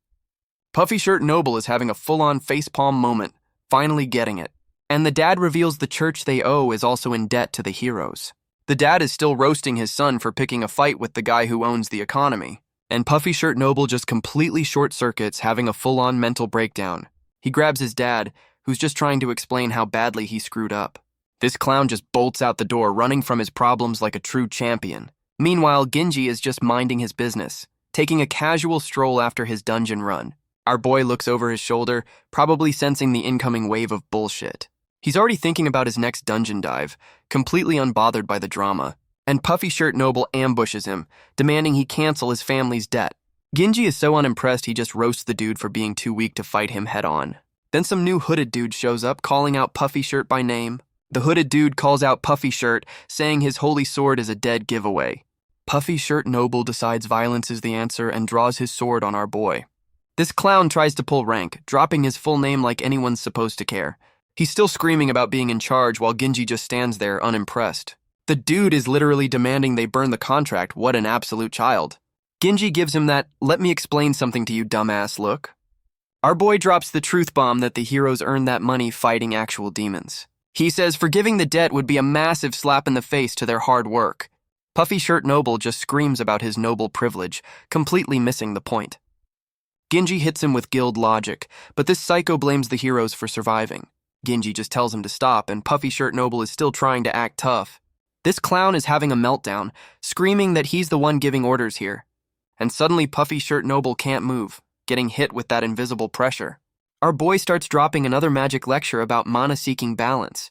Puffy Shirt Noble is having a full-on facepalm moment, finally getting it. And the dad reveals the church they owe is also in debt to the heroes. The dad is still roasting his son for picking a fight with the guy who owns the economy. And Puffy Shirt Noble just completely short-circuits, having a full-on mental breakdown. He grabs his dad, who's just trying to explain how badly he screwed up. This clown just bolts out the door, running from his problems like a true champion. Meanwhile, Ginji is just minding his business, taking a casual stroll after his dungeon run. Our boy looks over his shoulder, probably sensing the incoming wave of bullshit. He's already thinking about his next dungeon dive, completely unbothered by the drama. And Puffy Shirt Noble ambushes him, demanding he cancel his family's debt. Ginji is so unimpressed he just roasts the dude for being too weak to fight him head-on. Then some new hooded dude shows up, calling out Puffy Shirt by name. The hooded dude calls out Puffy Shirt, saying his holy sword is a dead giveaway. Puffy Shirt Noble decides violence is the answer and draws his sword on our boy. This clown tries to pull rank, dropping his full name like anyone's supposed to care. He's still screaming about being in charge while Ginji just stands there unimpressed. The dude is literally demanding they burn the contract. What an absolute child. Genji gives him that, "let me explain something to you, dumbass" look. Our boy drops the truth bomb that the heroes earned that money fighting actual demons. He says forgiving the debt would be a massive slap in the face to their hard work. Puffy Shirt Noble just screams about his noble privilege, completely missing the point. Genji hits him with guild logic, but this psycho blames the heroes for surviving. Genji just tells him to stop, and Puffy Shirt Noble is still trying to act tough. This clown is having a meltdown, screaming that he's the one giving orders here. And suddenly Puffy Shirt Noble can't move, getting hit with that invisible pressure. Our boy starts dropping another magic lecture about mana-seeking balance.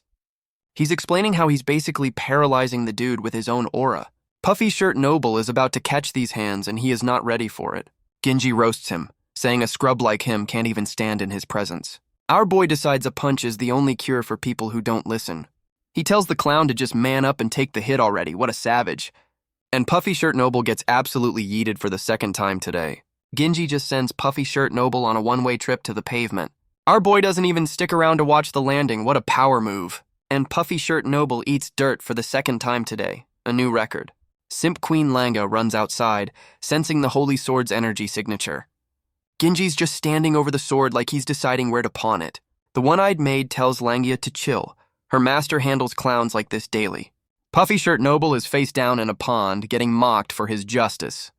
He's explaining how he's basically paralyzing the dude with his own aura. Puffy Shirt Noble is about to catch these hands, and he is not ready for it. Genji roasts him, saying a scrub like him can't even stand in his presence. Our boy decides a punch is the only cure for people who don't listen. He tells the clown to just man up and take the hit already, what a savage. And Puffy Shirt Noble gets absolutely yeeted for the second time today. Genji just sends Puffy Shirt Noble on a one-way trip to the pavement. Our boy doesn't even stick around to watch the landing, what a power move. And Puffy Shirt Noble eats dirt for the second time today, a new record. Simp Queen Langa runs outside, sensing the Holy Sword's energy signature. Genji's just standing over the sword like he's deciding where to pawn it. The one-eyed maid tells Langa to chill. Her master handles clowns like this daily. Puffy Shirt Noble is face down in a pond, getting mocked for his justice.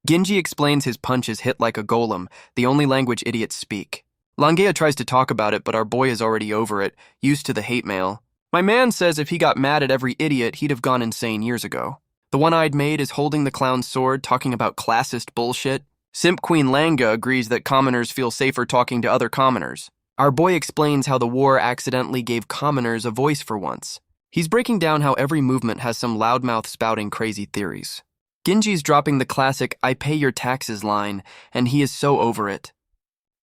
Genji explains his punches hit like a golem, the only language idiots speak. Langa tries to talk about it, but our boy is already over it, used to the hate mail. My man says if he got mad at every idiot, he'd have gone insane years ago. The one-eyed maid is holding the clown's sword, talking about classist bullshit. Simp Queen Langa agrees that commoners feel safer talking to other commoners. Our boy explains how the war accidentally gave commoners a voice for once. He's breaking down how every movement has some loudmouth spouting crazy theories. Genji's dropping the classic "I pay your taxes" line, and he is so over it.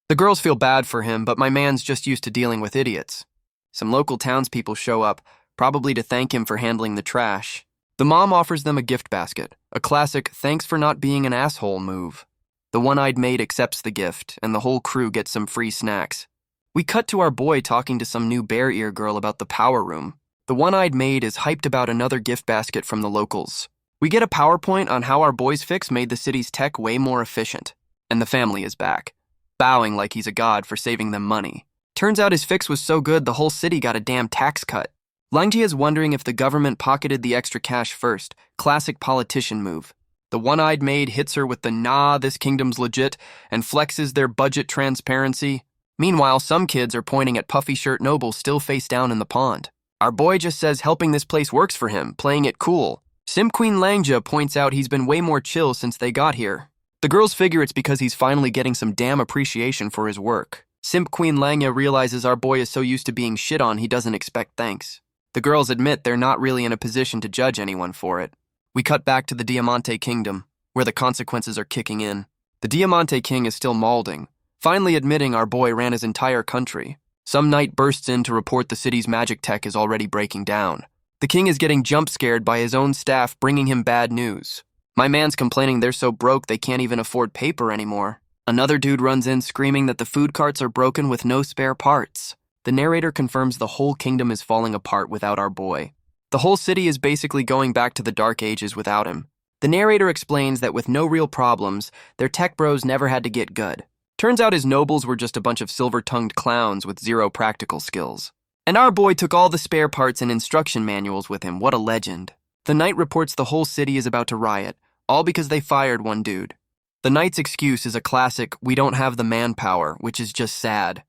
The girls feel bad for him, but my man's just used to dealing with idiots. Some local townspeople show up, probably to thank him for handling the trash. The mom offers them a gift basket, a classic "thanks for not being an asshole" move. The one-eyed maid accepts the gift, and the whole crew gets some free snacks. We cut to our boy talking to some new bear ear girl about the power room. The one-eyed maid is hyped about another gift basket from the locals. We get a PowerPoint on how our boy's fix made the city's tech way more efficient. And the family is back, bowing like he's a god for saving them money. Turns out his fix was so good the whole city got a damn tax cut. Langia is wondering if the government pocketed the extra cash first, classic politician move. The one-eyed maid hits her with the "nah, this kingdom's legit," and flexes their budget transparency. Meanwhile, some kids are pointing at Puffy Shirt Noble still face down in the pond. Our boy just says helping this place works for him, playing it cool. Simp Queen Langa points out he's been way more chill since they got here. The girls figure it's because he's finally getting some damn appreciation for his work. Simp Queen Langa realizes our boy is so used to being shit on he doesn't expect thanks. The girls admit they're not really in a position to judge anyone for it. We cut back to the Diamante Kingdom, where the consequences are kicking in. The Diamante King is still mauling, finally admitting our boy ran his entire country. Some knight bursts in to report the city's magic tech is already breaking down. The king is getting jump-scared by his own staff bringing him bad news. My man's complaining they're so broke they can't even afford paper anymore. Another dude runs in screaming that the food carts are broken with no spare parts. The narrator confirms the whole kingdom is falling apart without our boy. The whole city is basically going back to the Dark Ages without him. The narrator explains that with no real problems, their tech bros never had to get good. Turns out his nobles were just a bunch of silver-tongued clowns with zero practical skills. And our boy took all the spare parts and instruction manuals with him, what a legend. The knight reports the whole city is about to riot, all because they fired one dude. The knight's excuse is a classic, "we don't have the manpower," which is just sad.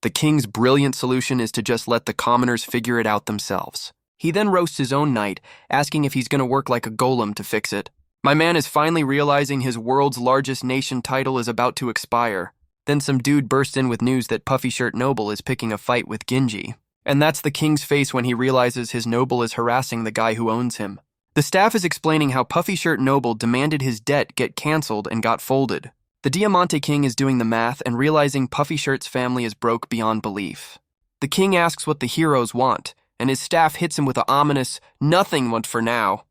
The king's brilliant solution is to just let the commoners figure it out themselves. He then roasts his own knight, asking if he's gonna work like a golem to fix it. My man is finally realizing his world's largest nation title is about to expire. Then some dude bursts in with news that Puffy Shirt Noble is picking a fight with Genji. And that's the king's face when he realizes his noble is harassing the guy who owns him. The staff is explaining how Puffy Shirt Noble demanded his debt get cancelled and got folded. The Diamante King is doing the math and realizing Puffy Shirt's family is broke beyond belief. The king asks what the heroes want, and his staff hits him with an ominous, "nothing want for now."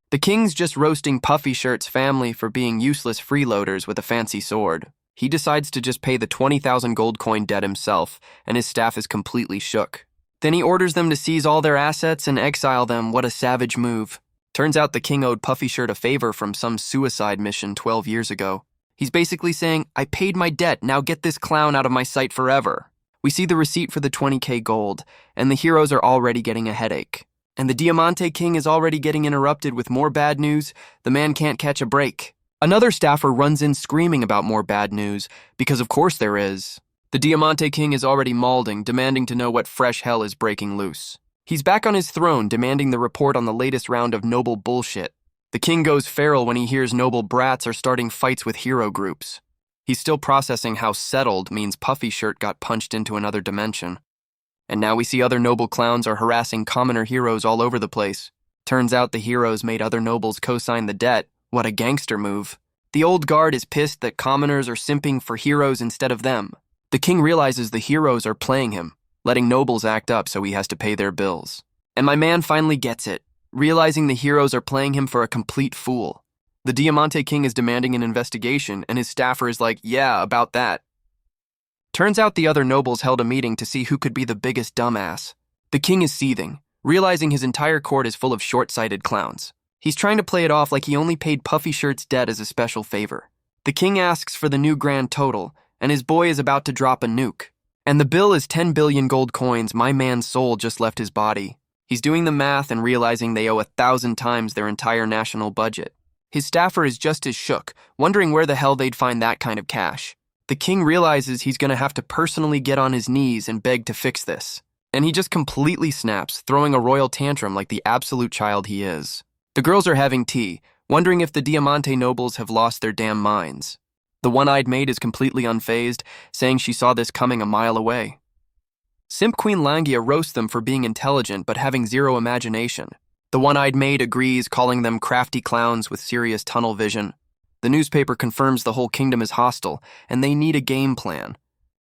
The king's just roasting Puffy Shirt's family for being useless freeloaders with a fancy sword. He decides to just pay the 20,000 gold coin debt himself, and his staff is completely shook. Then he orders them to seize all their assets and exile them, what a savage move. Turns out the king owed Puffy Shirt a favor from some suicide mission 12 years ago. He's basically saying, I paid my debt, now get this clown out of my sight forever. We see the receipt for the 20k gold, and the heroes are already getting a headache. And the Diamante King is already getting interrupted with more bad news. The man can't catch a break. Another staffer runs in screaming about more bad news, because of course there is. The Diamante King is already mauling, demanding to know what fresh hell is breaking loose. He's back on his throne, demanding the report on the latest round of noble bullshit. The king goes feral when he hears noble brats are starting fights with hero groups. He's still processing how settled means Puffy Shirt got punched into another dimension. And now we see other noble clowns are harassing commoner heroes all over the place. Turns out the heroes made other nobles co-sign the debt. What a gangster move. The old guard is pissed that commoners are simping for heroes instead of them. The king realizes the heroes are playing him, letting nobles act up so he has to pay their bills. And my man finally gets it, realizing the heroes are playing him for a complete fool. The Diamante King is demanding an investigation, and his staffer is like, yeah, about that. Turns out the other nobles held a meeting to see who could be the biggest dumbass. The king is seething, realizing his entire court is full of short-sighted clowns. He's trying to play it off like he only paid Puffy Shirt's debt as a special favor. The king asks for the new grand total, and his boy is about to drop a nuke. And the bill is 10 billion gold coins. My man's soul just left his body. He's doing the math and realizing they owe 1,000 times their entire national budget. His staffer is just as shook, wondering where the hell they'd find that kind of cash. The king realizes he's going to have to personally get on his knees and beg to fix this. And he just completely snaps, throwing a royal tantrum like the absolute child he is. The girls are having tea, wondering if the Diamante nobles have lost their damn minds. The one-eyed maid is completely unfazed, saying she saw this coming a mile away. Simp Queen Langa roasts them for being intelligent but having zero imagination. The one-eyed maid agrees, calling them crafty clowns with serious tunnel vision. The newspaper confirms the whole kingdom is hostile, and they need a game plan.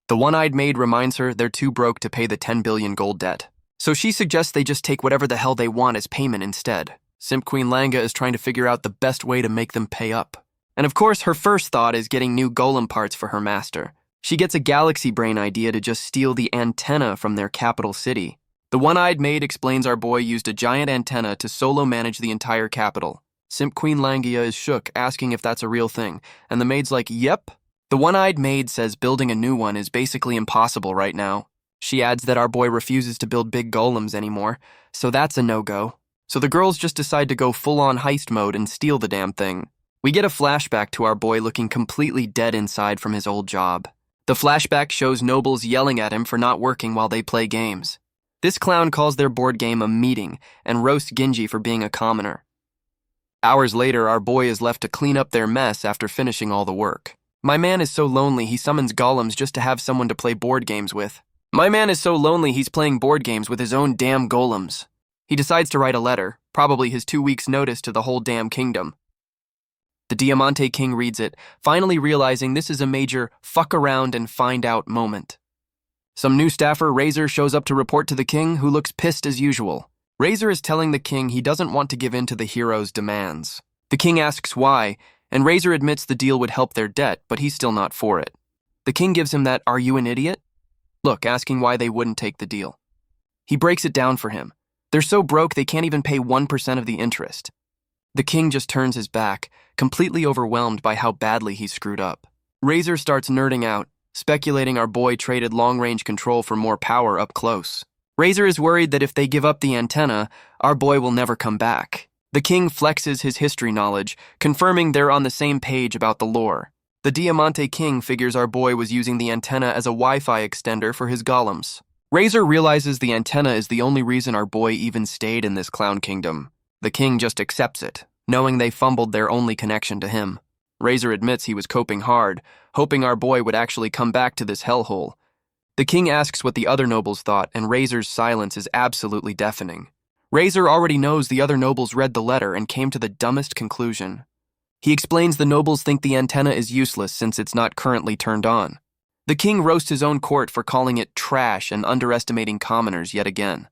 The one-eyed maid reminds her they're too broke to pay the 10 billion gold debt. So she suggests they just take whatever the hell they want as payment instead. Simp Queen Langa is trying to figure out the best way to make them pay up. And of course, her first thought is getting new golem parts for her master. She gets a galaxy brain idea to just steal the antenna from their capital city. The one-eyed maid explains our boy used a giant antenna to solo manage the entire capital. Simp Queen Langa is shook, asking if that's a real thing, and the maid's like, yep. The one-eyed maid says building a new one is basically impossible right now. She adds that our boy refuses to build big golems anymore, so that's a no-go. So the girls just decide to go full-on heist mode and steal the damn thing. We get a flashback to our boy looking completely dead inside from his old job. The flashback shows nobles yelling at him for not working while they play games. This clown calls their board game a meeting and roasts Genji for being a commoner. Hours later, our boy is left to clean up their mess after finishing all the work. My man is so lonely he summons golems just to have someone to play board games with. My man is so lonely he's playing board games with his own damn golems. He decides to write a letter, probably his 2 weeks' notice to the whole damn kingdom. The Diamante King reads it, finally realizing this is a major fuck around and find out moment. Some new staffer, Razor, shows up to report to the king, who looks pissed as usual. Razor is telling the king he doesn't want to give in to the hero's demands. The king asks why, and Razor admits the deal would help their debt, but he's still not for it. The king gives him that "are you an idiot?" look, asking why they wouldn't take the deal. He breaks it down for him. They're so broke they can't even pay 1% of the interest. The king just turns his back, completely overwhelmed by how badly he's screwed up. Razor starts nerding out, speculating our boy traded long-range control for more power up close. Razor is worried that if they give up the antenna, our boy will never come back. The king flexes his history knowledge, confirming they're on the same page about the lore. The Diamante King figures our boy was using the antenna as a Wi-Fi extender for his golems. Razor realizes the antenna is the only reason our boy even stayed in this clown kingdom. The king just accepts it, knowing they fumbled their only connection to him. Razor admits he was coping hard, hoping our boy would actually come back to this hellhole. The king asks what the other nobles thought, and Razor's silence is absolutely deafening. Razor already knows the other nobles read the letter and came to the dumbest conclusion. He explains the nobles think the antenna is useless since it's not currently turned on. The king roasts his own court for calling it trash and underestimating commoners yet again.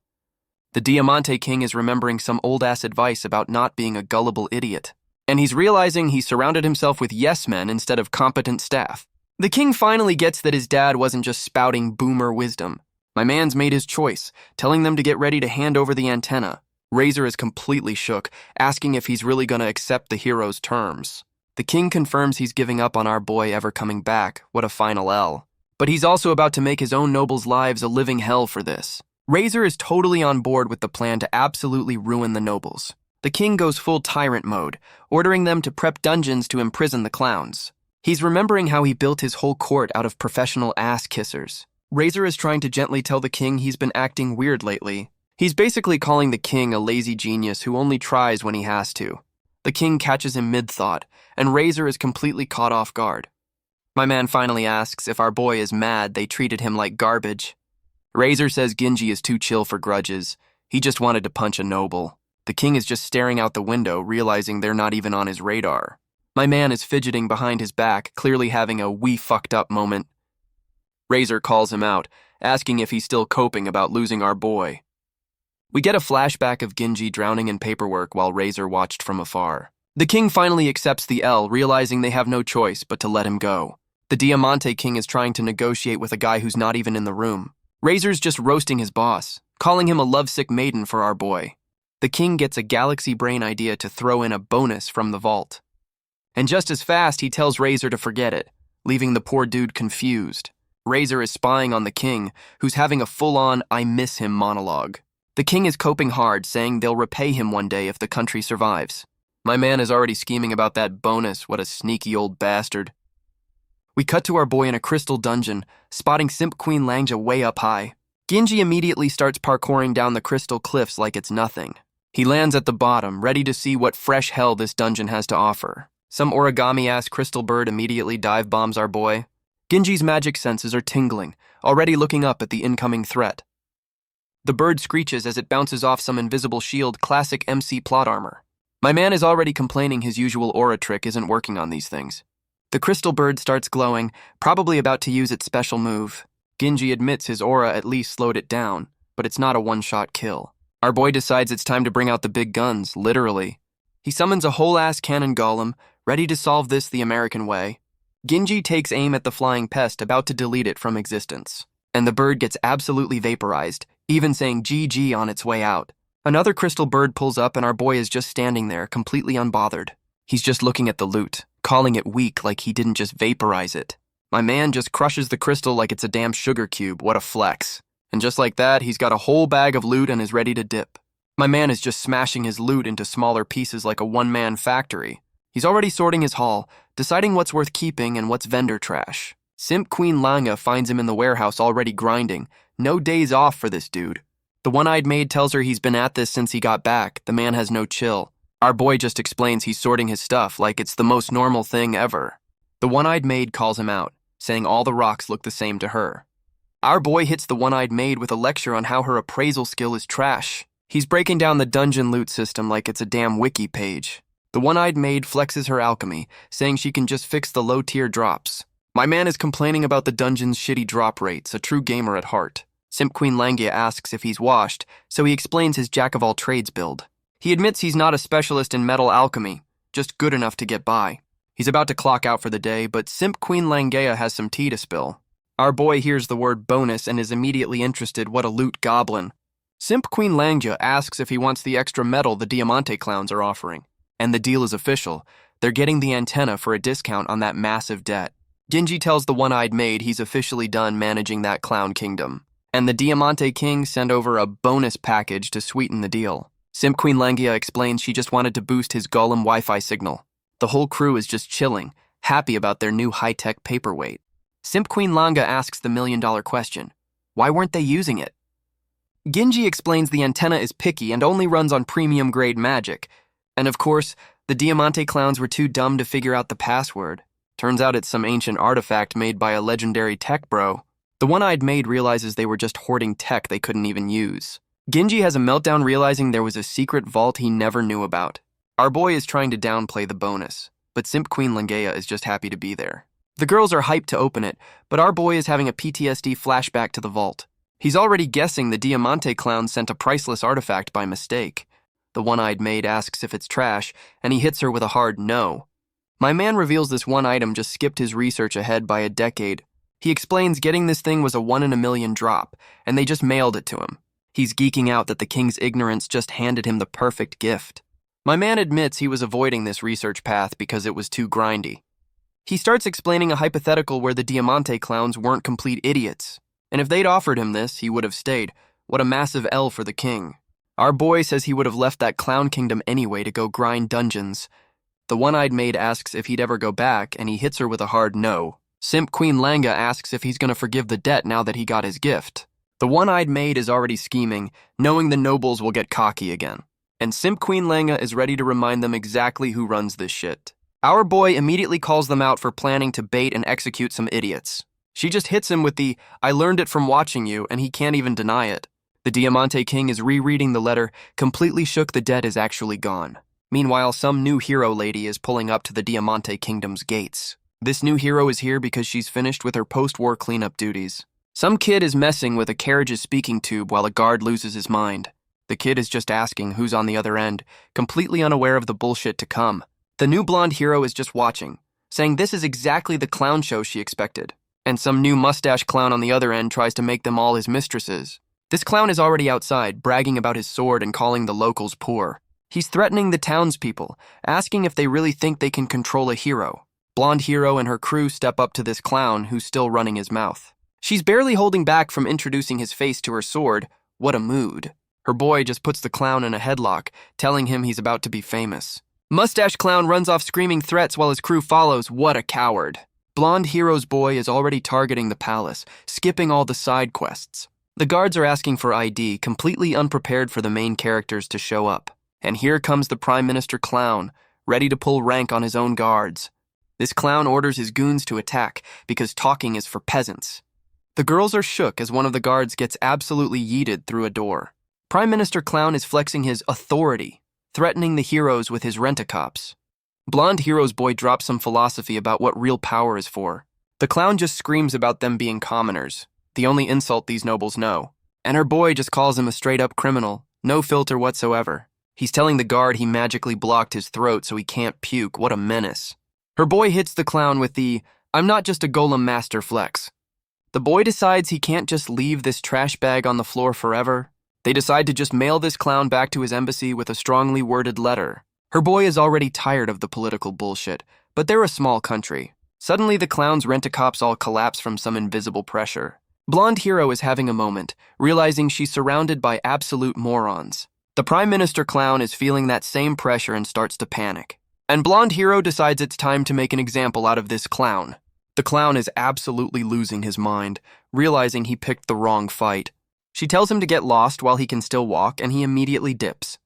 The Diamante King is remembering some old-ass advice about not being a gullible idiot, and he's realizing he surrounded himself with yes-men instead of competent staff. The king finally gets that his dad wasn't just spouting boomer wisdom. My man's made his choice, telling them to get ready to hand over the antenna. Razor is completely shook, asking if he's really gonna accept the hero's terms. The king confirms he's giving up on our boy ever coming back. What a final L. But he's also about to make his own nobles' lives a living hell for this. Razor is totally on board with the plan to absolutely ruin the nobles. The king goes full tyrant mode, ordering them to prep dungeons to imprison the clowns. He's remembering how he built his whole court out of professional ass-kissers. Razor is trying to gently tell the king he's been acting weird lately. He's basically calling the king a lazy genius who only tries when he has to. The king catches him mid-thought, and Razor is completely caught off guard. My man finally asks if our boy is mad they treated him like garbage. Razor says Genji is too chill for grudges. He just wanted to punch a noble. The king is just staring out the window, realizing they're not even on his radar. My man is fidgeting behind his back, clearly having a "we fucked up" moment. Razor calls him out, asking if he's still coping about losing our boy. We get a flashback of Genji drowning in paperwork while Razor watched from afar. The king finally accepts the L, realizing they have no choice but to let him go. The Diamante King is trying to negotiate with a guy who's not even in the room. Razor's just roasting his boss, calling him a lovesick maiden for our boy. The king gets a galaxy brain idea to throw in a bonus from the vault. And just as fast, he tells Razor to forget it, leaving the poor dude confused. Razor is spying on the king, who's having a full-on "I miss him" monologue. The king is coping hard, saying they'll repay him one day if the country survives. My man is already scheming about that bonus. What a sneaky old bastard. We cut to our boy in a crystal dungeon, spotting Simp Queen Langa way up high. Genji immediately starts parkouring down the crystal cliffs like it's nothing. He lands at the bottom, ready to see what fresh hell this dungeon has to offer. Some origami-ass crystal bird immediately dive bombs our boy. Genji's magic senses are tingling, already looking up at the incoming threat. The bird screeches as it bounces off some invisible shield, classic MC plot armor. My man is already complaining his usual aura trick isn't working on these things. The crystal bird starts glowing, probably about to use its special move. Genji admits his aura at least slowed it down, but it's not a one-shot kill. Our boy decides it's time to bring out the big guns, literally. He summons a whole-ass cannon golem, ready to solve this the American way. Genji takes aim at the flying pest, about to delete it from existence. And the bird gets absolutely vaporized, even saying GG on its way out. Another crystal bird pulls up and our boy is just standing there, completely unbothered. He's just looking at the loot, calling it weak like he didn't just vaporize it. My man just crushes the crystal like it's a damn sugar cube. What a flex. And just like that, he's got a whole bag of loot and is ready to dip. My man is just smashing his loot into smaller pieces like a one-man factory. He's already sorting his haul, deciding what's worth keeping and what's vendor trash. Simp Queen Langa finds him in the warehouse already grinding. No days off for this dude. The one-eyed maid tells her he's been at this since he got back. The man has no chill. Our boy just explains he's sorting his stuff like it's the most normal thing ever. The one-eyed maid calls him out, saying all the rocks look the same to her. Our boy hits the one-eyed maid with a lecture on how her appraisal skill is trash. He's breaking down the dungeon loot system like it's a damn wiki page. The one-eyed maid flexes her alchemy, saying she can just fix the low-tier drops. My man is complaining about the dungeon's shitty drop rates, a true gamer at heart. Simp Queen Langa asks if he's washed, so he explains his jack-of-all-trades build. He admits he's not a specialist in metal alchemy, just good enough to get by. He's about to clock out for the day, but Simp Queen Langa has some tea to spill. Our boy hears the word bonus and is immediately interested. What a loot goblin. Simp Queen Langa asks if he wants the extra metal the Diamante clowns are offering. And the deal is official. They're getting the antenna for a discount on that massive debt. Genji tells the one-eyed maid he's officially done managing that clown kingdom. And the Diamante King sent over a bonus package to sweeten the deal. Simp Queen Langa explains she just wanted to boost his golem Wi-Fi signal. The whole crew is just chilling, happy about their new high-tech paperweight. Simp Queen Langa asks the million-dollar question. Why weren't they using it? Genji explains the antenna is picky and only runs on premium-grade magic. And of course, the Diamante clowns were too dumb to figure out the password. Turns out it's some ancient artifact made by a legendary tech bro. The one-eyed maid realizes they were just hoarding tech they couldn't even use. Genji has a meltdown realizing there was a secret vault he never knew about. Our boy is trying to downplay the bonus, but Simp Queen Langa is just happy to be there. The girls are hyped to open it, but our boy is having a PTSD flashback to the vault. He's already guessing the Diamante clown sent a priceless artifact by mistake. The one-eyed maid asks if it's trash, and he hits her with a hard no. My man reveals this one item just skipped his research ahead by a decade. He explains getting this thing was a 1 in a million drop, and they just mailed it to him. He's geeking out that the king's ignorance just handed him the perfect gift. My man admits he was avoiding this research path because it was too grindy. He starts explaining a hypothetical where the Diamante clowns weren't complete idiots, and if they'd offered him this, he would have stayed. What a massive L for the king. Our boy says he would have left that clown kingdom anyway to go grind dungeons. The one-eyed maid asks if he'd ever go back, and he hits her with a hard no. Simp Queen Langa asks if he's going to forgive the debt now that he got his gift. The one-eyed maid is already scheming, knowing the nobles will get cocky again. And Simp Queen Langa is ready to remind them exactly who runs this shit. Our boy immediately calls them out for planning to bait and execute some idiots. She just hits him with the, "I learned it from watching you," and he can't even deny it. The Diamante King is rereading the letter, completely shook the debt is actually gone. Meanwhile, some new hero lady is pulling up to the Diamante Kingdom's gates. This new hero is here because she's finished with her post-war cleanup duties. Some kid is messing with a carriage's speaking tube while a guard loses his mind. The kid is just asking who's on the other end, completely unaware of the bullshit to come. The new blonde hero is just watching, saying this is exactly the clown show she expected. And some new mustache clown on the other end tries to make them all his mistresses. This clown is already outside, bragging about his sword and calling the locals poor. He's threatening the townspeople, asking if they really think they can control a hero. Blonde hero and her crew step up to this clown who's still running his mouth. She's barely holding back from introducing his face to her sword. What a mood. Her boy just puts the clown in a headlock, telling him he's about to be famous. Mustache clown runs off screaming threats while his crew follows. What a coward. Blonde hero's boy is already targeting the palace, skipping all the side quests. The guards are asking for ID, completely unprepared for the main characters to show up. And here comes the Prime Minister clown, ready to pull rank on his own guards. This clown orders his goons to attack because talking is for peasants. The girls are shook as one of the guards gets absolutely yeeted through a door. Prime Minister clown is flexing his authority, threatening the heroes with his rent-a-cops. Blonde hero's boy drops some philosophy about what real power is for. The clown just screams about them being commoners, the only insult these nobles know. And her boy just calls him a straight-up criminal, no filter whatsoever. He's telling the guard he magically blocked his throat so he can't puke. What a menace. Her boy hits the clown with the, "I'm not just a golem master" flex. The boy decides he can't just leave this trash bag on the floor forever. They decide to just mail this clown back to his embassy with a strongly worded letter. Her boy is already tired of the political bullshit, but they're a small country. Suddenly the clown's rent-a-cops all collapse from some invisible pressure. Blonde hero is having a moment, realizing she's surrounded by absolute morons. The Prime Minister clown is feeling that same pressure and starts to panic. And blonde hero decides it's time to make an example out of this clown. The clown is absolutely losing his mind, realizing he picked the wrong fight. She tells him to get lost while he can still walk, and he immediately dips.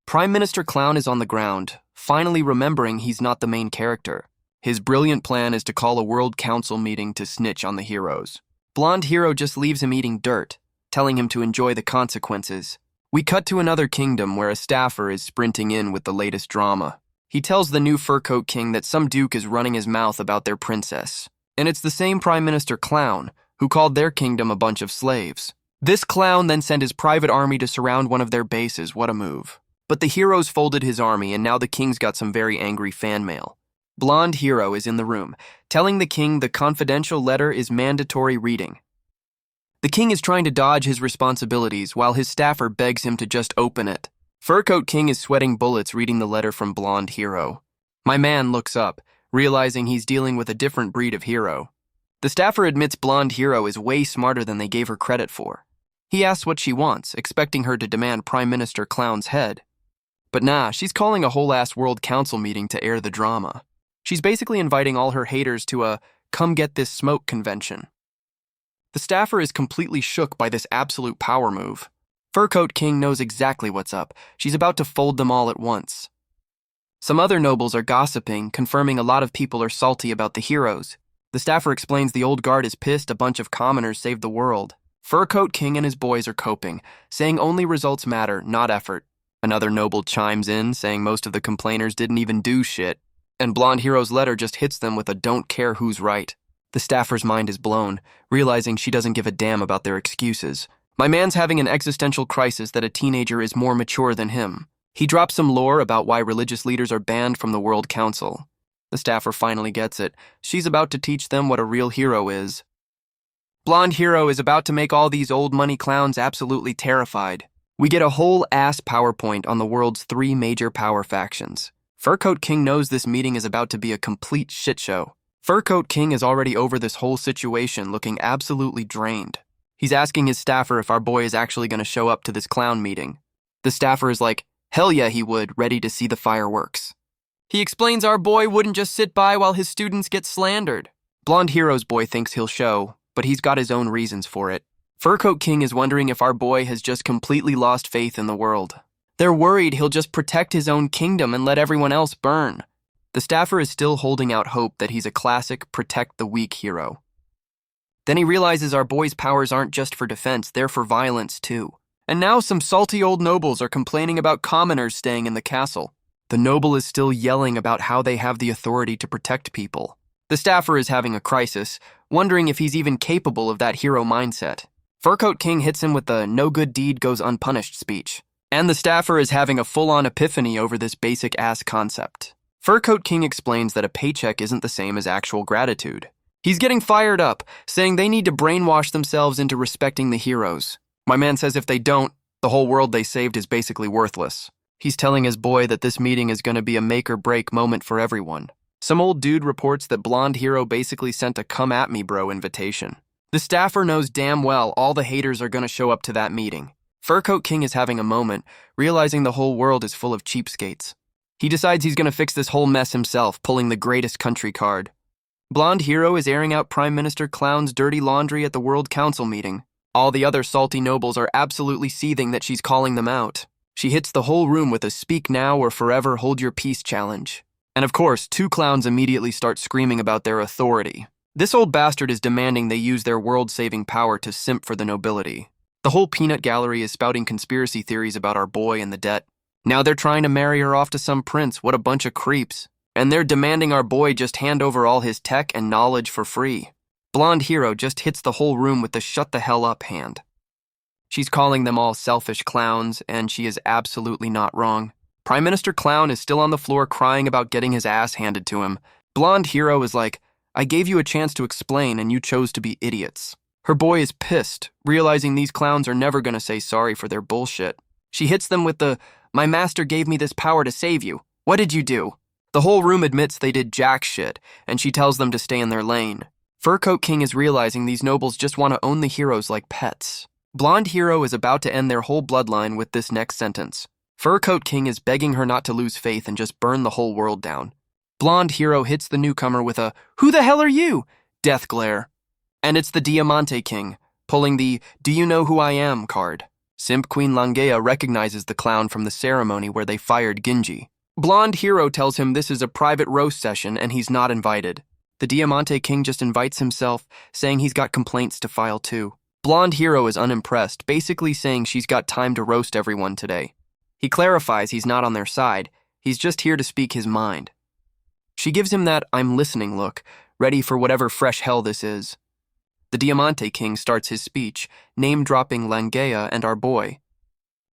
Prime Minister clown is on the ground, finally remembering he's not the main character. His brilliant plan is to call a World Council meeting to snitch on the heroes. Blonde hero just leaves him eating dirt, telling him to enjoy the consequences. We cut to another kingdom where a staffer is sprinting in with the latest drama. He tells the new fur coat king that some duke is running his mouth about their princess. And it's the same Prime Minister clown who called their kingdom a bunch of slaves. This clown then sent his private army to surround one of their bases. What a move. But the heroes folded his army, and now the king's got some very angry fan mail. Blonde hero is in the room, telling the king the confidential letter is mandatory reading. The king is trying to dodge his responsibilities while his staffer begs him to just open it. Fur coat king is sweating bullets reading the letter from blonde hero. My man looks up, realizing he's dealing with a different breed of hero. The staffer admits blonde hero is way smarter than they gave her credit for. He asks what she wants, expecting her to demand Prime Minister clown's head. But nah, she's calling a whole-ass World Council meeting to air the drama. She's basically inviting all her haters to a come get this smoke convention. The staffer is completely shook by this absolute power move. Fur coat king knows exactly what's up. She's about to fold them all at once. Some other nobles are gossiping, confirming a lot of people are salty about the heroes. The staffer explains the old guard is pissed a bunch of commoners saved the world. Fur coat king and his boys are coping, saying only results matter, not effort. Another noble chimes in, saying most of the complainers didn't even do shit. And blonde hero's letter just hits them with a don't care who's right. The staffer's mind is blown, realizing she doesn't give a damn about their excuses. My man's having an existential crisis that a teenager is more mature than him. He drops some lore about why religious leaders are banned from the World Council. The staffer finally gets it. She's about to teach them what a real hero is. Blonde hero is about to make all these old money clowns absolutely terrified. We get a whole ass PowerPoint on the world's 3 major power factions. Fur Coat King knows this meeting is about to be a complete shit show. Fur Coat King is already over this whole situation, looking absolutely drained. He's asking his staffer if our boy is actually going to show up to this clown meeting. The staffer is like, hell yeah he would, ready to see the fireworks. He explains our boy wouldn't just sit by while his students get slandered. Blonde hero's boy thinks he'll show, but he's got his own reasons for it. Fur Coat King is wondering if our boy has just completely lost faith in the world. They're worried he'll just protect his own kingdom and let everyone else burn. The staffer is still holding out hope that he's a classic protect the weak hero. Then he realizes our boy's powers aren't just for defense, they're for violence too. And now some salty old nobles are complaining about commoners staying in the castle. The noble is still yelling about how they have the authority to protect people. The staffer is having a crisis, wondering if he's even capable of that hero mindset. Fur Coat King hits him with the no good deed goes unpunished speech. And the staffer is having a full-on epiphany over this basic-ass concept. Fur Coat King explains that a paycheck isn't the same as actual gratitude. He's getting fired up, saying they need to brainwash themselves into respecting the heroes. My man says if they don't, the whole world they saved is basically worthless. He's telling his boy that this meeting is going to be a make-or-break moment for everyone. Some old dude reports that Blonde Hero basically sent a come-at-me-bro invitation. The staffer knows damn well all the haters are going to show up to that meeting. Fur Coat King is having a moment, realizing the whole world is full of cheapskates. He decides he's going to fix this whole mess himself, pulling the greatest country card. Blonde Hero is airing out Prime Minister Clown's dirty laundry at the World Council meeting. All the other salty nobles are absolutely seething that she's calling them out. She hits the whole room with a speak now or forever hold your peace challenge. And of course, 2 clowns immediately start screaming about their authority. This old bastard is demanding they use their world-saving power to simp for the nobility. The whole peanut gallery is spouting conspiracy theories about our boy and the debt. Now they're trying to marry her off to some prince, what a bunch of creeps. And they're demanding our boy just hand over all his tech and knowledge for free. Blonde Hero just hits the whole room with the shut the hell up hand. She's calling them all selfish clowns, and she is absolutely not wrong. Prime Minister Clown is still on the floor crying about getting his ass handed to him. Blonde Hero is like, I gave you a chance to explain and you chose to be idiots. Her boy is pissed, realizing these clowns are never going to say sorry for their bullshit. She hits them with the, my master gave me this power to save you. What did you do? The whole room admits they did jack shit, and she tells them to stay in their lane. Fur Coat King is realizing these nobles just want to own the heroes like pets. Blonde Hero is about to end their whole bloodline with this next sentence. Fur Coat King is begging her not to lose faith and just burn the whole world down. Blonde Hero hits the newcomer with a, who the hell are you? Death glare. And it's the Diamante King, pulling the do you know who I am card. Simp Queen Langa recognizes the clown from the ceremony where they fired Genji. Blonde Hero tells him this is a private roast session and he's not invited. The Diamante King just invites himself, saying he's got complaints to file too. Blonde Hero is unimpressed, basically saying she's got time to roast everyone today. He clarifies he's not on their side, he's just here to speak his mind. She gives him that I'm listening look, ready for whatever fresh hell this is. The Diamante King starts his speech, name-dropping Langa and our boy.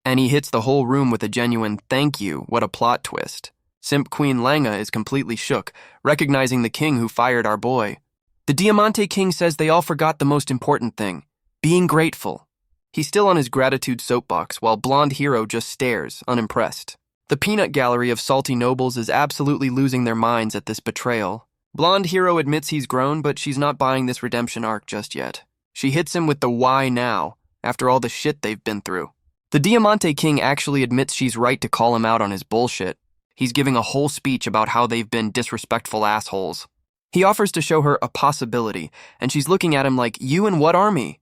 And he hits the whole room with a genuine thank you, what a plot twist. Simp Queen Langa is completely shook, recognizing the king who fired our boy. The Diamante King says they all forgot the most important thing, being grateful. He's still on his gratitude soapbox, while Blonde Hero just stares, unimpressed. The peanut gallery of salty nobles is absolutely losing their minds at this betrayal. Blonde Hero admits he's grown, but she's not buying this redemption arc just yet. She hits him with the why now, after all the shit they've been through. The Diamante King actually admits she's right to call him out on his bullshit. He's giving a whole speech about how they've been disrespectful assholes. He offers to show her a possibility, and she's looking at him like, you and what army?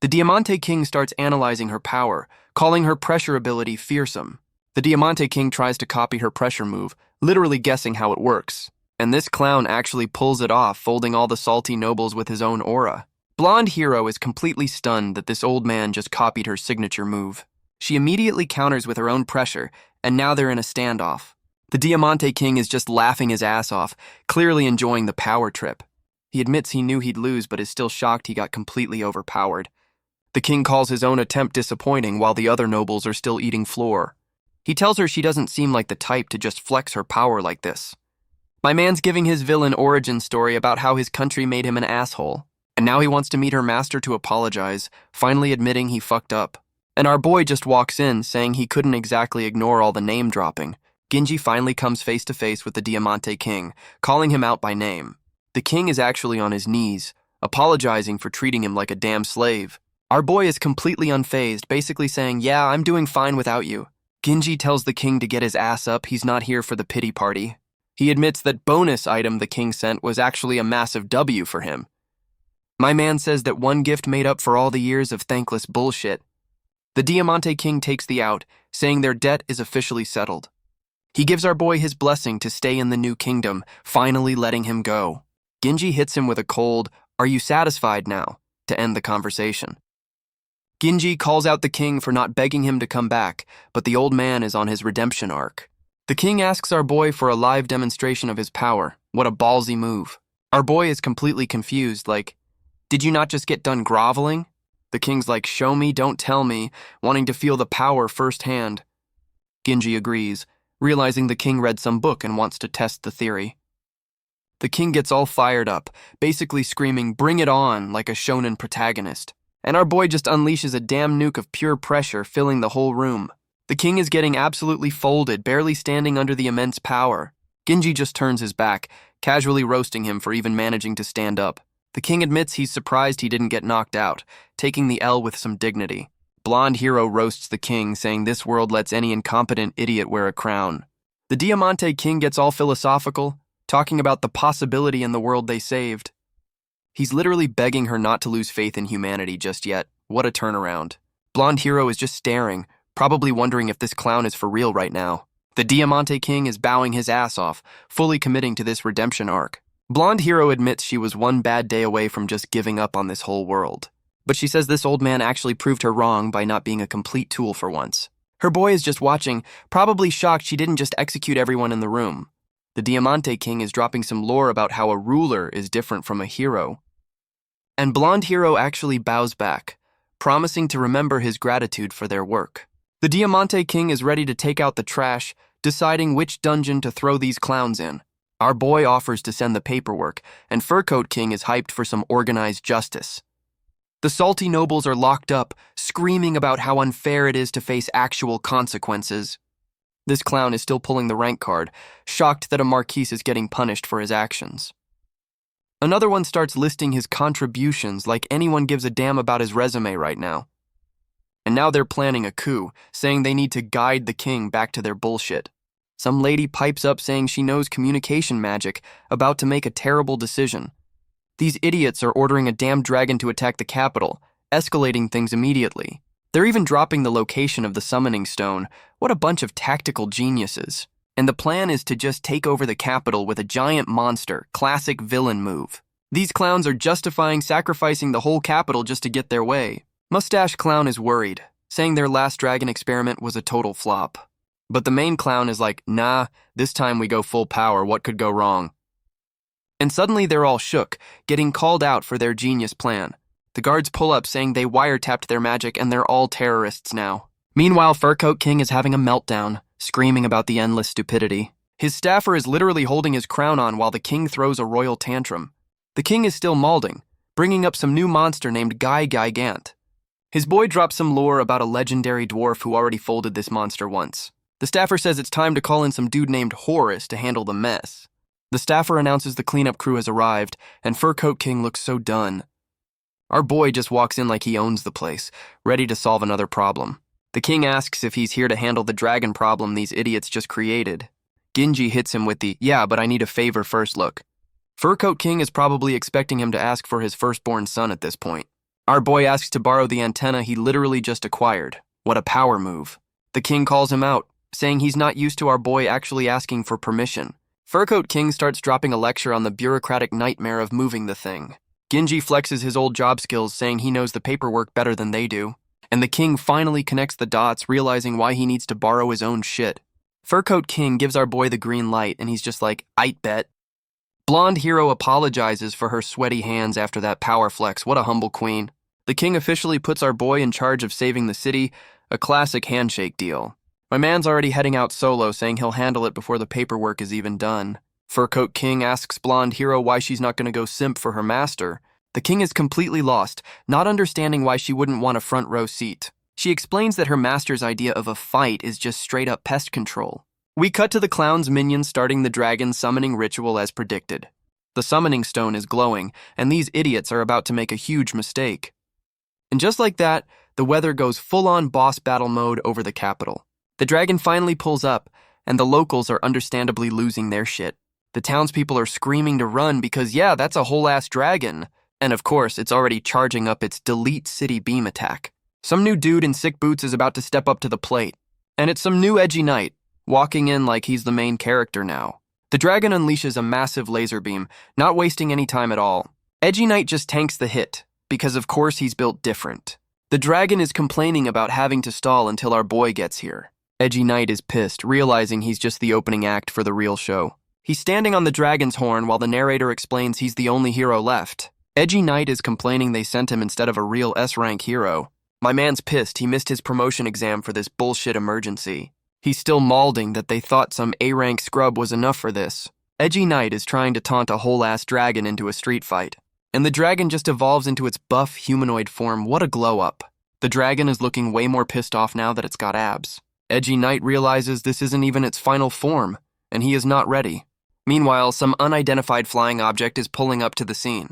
The Diamante King starts analyzing her power, calling her pressure ability fearsome. The Diamante King tries to copy her pressure move, literally guessing how it works. And this clown actually pulls it off, folding all the salty nobles with his own aura. Blonde Hero is completely stunned that this old man just copied her signature move. She immediately counters with her own pressure, and now they're in a standoff. The Diamante King is just laughing his ass off, clearly enjoying the power trip. He admits he knew he'd lose, but is still shocked he got completely overpowered. The king calls his own attempt disappointing while the other nobles are still eating floor. He tells her she doesn't seem like the type to just flex her power like this. My man's giving his villain origin story about how his country made him an asshole. And now he wants to meet her master to apologize, finally admitting he fucked up. And our boy just walks in, saying he couldn't exactly ignore all the name-dropping. Genji finally comes face to face with the Diamante King, calling him out by name. The king is actually on his knees, apologizing for treating him like a damn slave. Our boy is completely unfazed, basically saying, yeah, I'm doing fine without you. Genji tells the king to get his ass up, he's not here for the pity party. He admits that bonus item the king sent was actually a massive W for him. My man says that one gift made up for all the years of thankless bullshit. The Diamante King takes the out, saying their debt is officially settled. He gives our boy his blessing to stay in the new kingdom, finally letting him go. Genji hits him with a cold, "Are you satisfied now?" to end the conversation. Genji calls out the king for not begging him to come back, but the old man is on his redemption arc. The king asks our boy for a live demonstration of his power. What a ballsy move. Our boy is completely confused, like, did you not just get done groveling? The king's like, show me, don't tell me, wanting to feel the power firsthand. Genji agrees, realizing the king read some book and wants to test the theory. The king gets all fired up, basically screaming, bring it on, like a shonen protagonist. And our boy just unleashes a damn nuke of pure pressure, filling the whole room. The king is getting absolutely folded, barely standing under the immense power. Genji just turns his back, casually roasting him for even managing to stand up. The king admits he's surprised he didn't get knocked out, taking the L with some dignity. Blonde hero roasts the king, saying this world lets any incompetent idiot wear a crown. The Diamante King gets all philosophical, talking about the possibility in the world they saved. He's literally begging her not to lose faith in humanity just yet. What a turnaround. Blonde hero is just staring, probably wondering if this clown is for real right now. The Diamante King is bowing his ass off, fully committing to this redemption arc. Blonde hero admits she was one bad day away from just giving up on this whole world. But she says this old man actually proved her wrong by not being a complete tool for once. Her boy is just watching, probably shocked she didn't just execute everyone in the room. The Diamante King is dropping some lore about how a ruler is different from a hero. And blonde hero actually bows back, promising to remember his gratitude for their work. The Diamante King is ready to take out the trash, deciding which dungeon to throw these clowns in. Our boy offers to send the paperwork, and Furcoat King is hyped for some organized justice. The salty nobles are locked up, screaming about how unfair it is to face actual consequences. This clown is still pulling the rank card, shocked that a marquise is getting punished for his actions. Another one starts listing his contributions like anyone gives a damn about his resume right now. And now they're planning a coup, saying they need to guide the king back to their bullshit. Some lady pipes up saying she knows communication magic, about to make a terrible decision. These idiots are ordering a damn dragon to attack the capital, escalating things immediately. They're even dropping the location of the summoning stone. What a bunch of tactical geniuses. And the plan is to just take over the capital with a giant monster, classic villain move. These clowns are justifying sacrificing the whole capital just to get their way. Mustache Clown is worried, saying their last dragon experiment was a total flop. But the main clown is like, nah, this time we go full power, what could go wrong? And suddenly they're all shook, getting called out for their genius plan. The guards pull up saying they wiretapped their magic and they're all terrorists now. Meanwhile, Furcoat King is having a meltdown, screaming about the endless stupidity. His staffer is literally holding his crown on while the king throws a royal tantrum. The king is still malding, bringing up some new monster named Guy Gigant. His boy drops some lore about a legendary dwarf who already folded this monster once. The staffer says it's time to call in some dude named Horus to handle the mess. The staffer announces the cleanup crew has arrived, and Furcoat King looks so done. Our boy just walks in like he owns the place, ready to solve another problem. The king asks if he's here to handle the dragon problem these idiots just created. Genji hits him with the, yeah, but I need a favor first look. Furcoat King is probably expecting him to ask for his firstborn son at this point. Our boy asks to borrow the antenna he literally just acquired. What a power move. The king calls him out, saying he's not used to our boy actually asking for permission. Furcoat King starts dropping a lecture on the bureaucratic nightmare of moving the thing. Genji flexes his old job skills, saying he knows the paperwork better than they do. And the king finally connects the dots, realizing why he needs to borrow his own shit. Furcoat King gives our boy the green light, and he's just like, Aight bet. Blonde hero apologizes for her sweaty hands after that power flex. What a humble queen. The king officially puts our boy in charge of saving the city, a classic handshake deal. My man's already heading out solo, saying he'll handle it before the paperwork is even done. Furcoat King asks Blonde hero why she's not going to go simp for her master, The king is completely lost, not understanding why she wouldn't want a front row seat. She explains that her master's idea of a fight is just straight up pest control. We cut to the clown's minions starting the dragon summoning ritual as predicted. The summoning stone is glowing, and these idiots are about to make a huge mistake. And just like that, the weather goes full-on boss battle mode over the capital. The dragon finally pulls up, and the locals are understandably losing their shit. The townspeople are screaming to run because, yeah, that's a whole-ass dragon. And of course, it's already charging up its delete city beam attack. Some new dude in sick boots is about to step up to the plate. And it's some new edgy knight, walking in like he's the main character now. The dragon unleashes a massive laser beam, not wasting any time at all. Edgy knight just tanks the hit, because of course he's built different. The dragon is complaining about having to stall until our boy gets here. Edgy knight is pissed, realizing he's just the opening act for the real show. He's standing on the dragon's horn while the narrator explains he's the only hero left. Edgy knight is complaining they sent him instead of a real S-rank hero. My man's pissed he missed his promotion exam for this bullshit emergency. He's still mauling that they thought some A-rank scrub was enough for this. Edgy knight is trying to taunt a whole-ass dragon into a street fight. And the dragon just evolves into its buff humanoid form. What a glow-up. The dragon is looking way more pissed off now that it's got abs. Edgy knight realizes this isn't even its final form, and he is not ready. Meanwhile, some unidentified flying object is pulling up to the scene.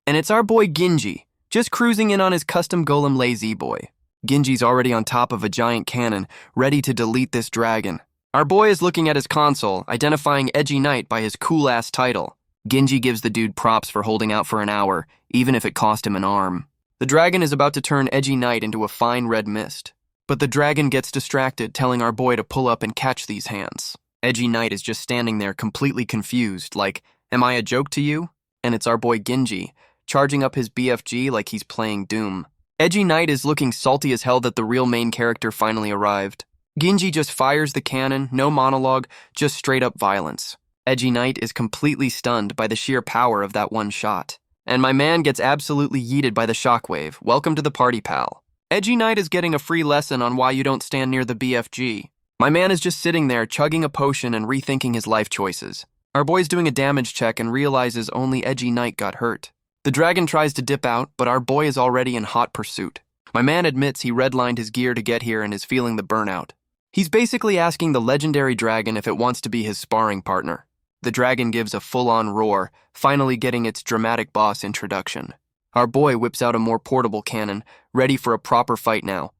And it's our boy Genji, just cruising in on his custom golem lazy boy. Genji's already on top of a giant cannon, ready to delete this dragon. Our boy is looking at his console, identifying Edgy Knight by his cool-ass title. Genji gives the dude props for holding out for an hour, even if it cost him an arm. The dragon is about to turn Edgy Knight into a fine red mist. But the dragon gets distracted, telling our boy to pull up and catch these hands. Edgy Knight is just standing there completely confused, like, am I a joke to you? And it's our boy Genji, charging up his BFG like he's playing Doom. Edgy Knight is looking salty as hell that the real main character finally arrived. Genji just fires the cannon, no monologue, just straight up violence. Edgy Knight is completely stunned by the sheer power of that one shot. And my man gets absolutely yeeted by the shockwave. Welcome to the party, pal. Edgy Knight is getting a free lesson on why you don't stand near the BFG. My man is just sitting there chugging a potion and rethinking his life choices. Our boy's doing a damage check and realizes only Edgy Knight got hurt. The dragon tries to dip out, but our boy is already in hot pursuit. My man admits he redlined his gear to get here and is feeling the burnout. He's basically asking the legendary dragon if it wants to be his sparring partner. The dragon gives a full-on roar, finally getting its dramatic boss introduction. Our boy whips out a more portable cannon, ready for a proper fight now.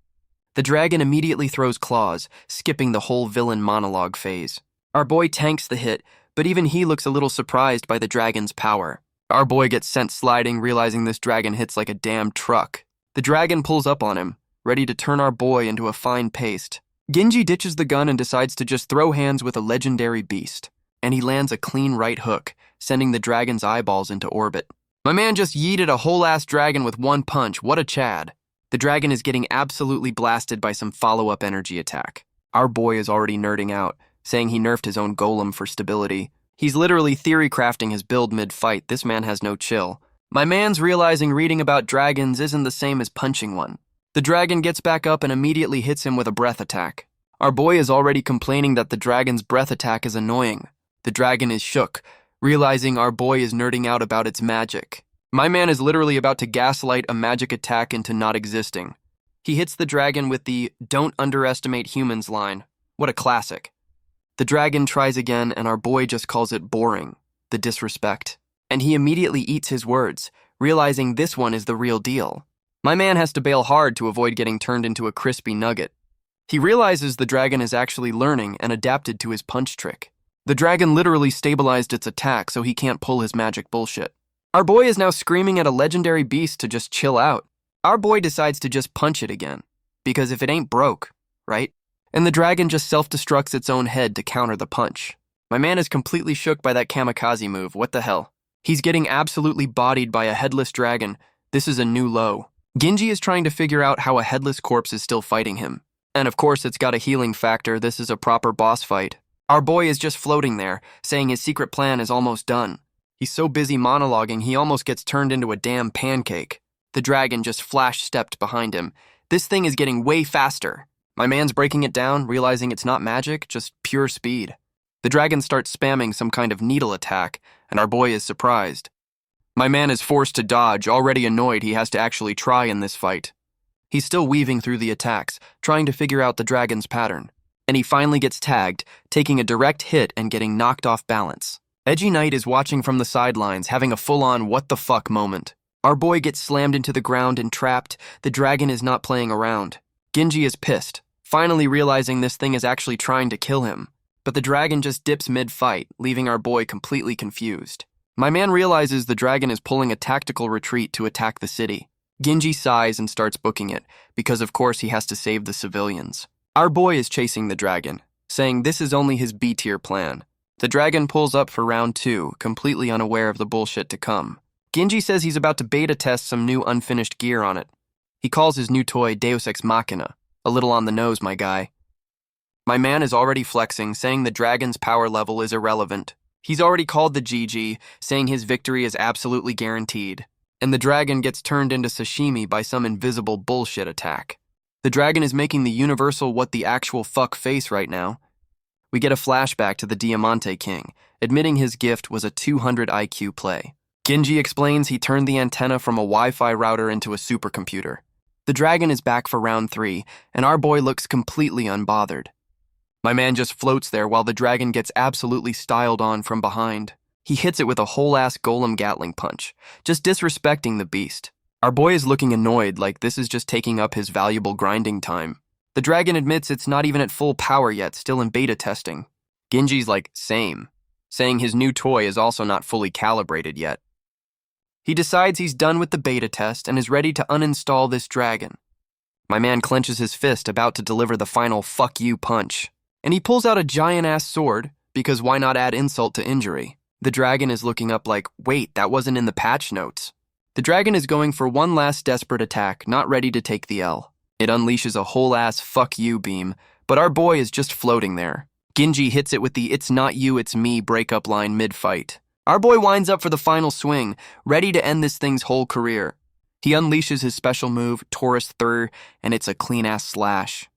The dragon immediately throws claws, skipping the whole villain monologue phase. Our boy tanks the hit, but even he looks a little surprised by the dragon's power. Our boy gets sent sliding, realizing this dragon hits like a damn truck. The dragon pulls up on him, ready to turn our boy into a fine paste. Genji ditches the gun and decides to just throw hands with a legendary beast. And he lands a clean right hook, sending the dragon's eyeballs into orbit. My man just yeeted a whole-ass dragon with one punch. What a chad. The dragon is getting absolutely blasted by some follow-up energy attack. Our boy is already nerding out, saying he nerfed his own golem for stability. He's literally theory crafting his build mid-fight. This man has no chill. My man's realizing reading about dragons isn't the same as punching one. The dragon gets back up and immediately hits him with a breath attack. Our boy is already complaining that the dragon's breath attack is annoying. The dragon is shook, realizing our boy is nerding out about its magic. My man is literally about to gaslight a magic attack into not existing. He hits the dragon with the "don't underestimate humans" line. What a classic. The dragon tries again, and our boy just calls it boring, the disrespect. And he immediately eats his words, realizing this one is the real deal. My man has to bail hard to avoid getting turned into a crispy nugget. He realizes the dragon is actually learning and adapted to his punch trick. The dragon literally stabilized its attack so he can't pull his magic bullshit. Our boy is now screaming at a legendary beast to just chill out. Our boy decides to just punch it again, because if it ain't broke, right? And the dragon just self-destructs its own head to counter the punch. My man is completely shook by that kamikaze move. What the hell? He's getting absolutely bodied by a headless dragon. This is a new low. Genji is trying to figure out how a headless corpse is still fighting him. And of course it's got a healing factor. This is a proper boss fight. Our boy is just floating there, saying his secret plan is almost done. He's so busy monologuing he almost gets turned into a damn pancake. The dragon just flash-stepped behind him. This thing is getting way faster. My man's breaking it down, realizing it's not magic, just pure speed. The dragon starts spamming some kind of needle attack, and our boy is surprised. My man is forced to dodge, already annoyed he has to actually try in this fight. He's still weaving through the attacks, trying to figure out the dragon's pattern. And he finally gets tagged, taking a direct hit and getting knocked off balance. Edgy Knight is watching from the sidelines, having a full-on what the fuck moment. Our boy gets slammed into the ground and trapped. The dragon is not playing around. Genji is pissed, finally realizing this thing is actually trying to kill him. But the dragon just dips mid-fight, leaving our boy completely confused. My man realizes the dragon is pulling a tactical retreat to attack the city. Genji sighs and starts booking it, because of course he has to save the civilians. Our boy is chasing the dragon, saying this is only his B-tier plan. The dragon pulls up for round 2, completely unaware of the bullshit to come. Genji says he's about to beta test some new unfinished gear on it. He calls his new toy Deus Ex Machina. A little on the nose, my guy. My man is already flexing, saying the dragon's power level is irrelevant. He's already called the GG, saying his victory is absolutely guaranteed. And the dragon gets turned into sashimi by some invisible bullshit attack. The dragon is making the universal what the actual fuck face right now. We get a flashback to the Diamante King, admitting his gift was a 200 IQ play. Genji explains he turned the antenna from a Wi-Fi router into a supercomputer. The dragon is back for round 3, and our boy looks completely unbothered. My man just floats there while the dragon gets absolutely styled on from behind. He hits it with a whole-ass golem Gatling punch, just disrespecting the beast. Our boy is looking annoyed, like this is just taking up his valuable grinding time. The dragon admits it's not even at full power yet, still in beta testing. Genji's like, same, saying his new toy is also not fully calibrated yet. He decides he's done with the beta test and is ready to uninstall this dragon. My man clenches his fist, about to deliver the final fuck you punch. And he pulls out a giant-ass sword, because why not add insult to injury? The dragon is looking up like, wait, that wasn't in the patch notes. The dragon is going for one last desperate attack, not ready to take the L. It unleashes a whole-ass fuck you beam, but our boy is just floating there. Genji hits it with the it's not you, it's me breakup line mid-fight. Our boy winds up for the final swing, ready to end this thing's whole career. He unleashes his special move, Taurus Thur, and it's a clean-ass slash.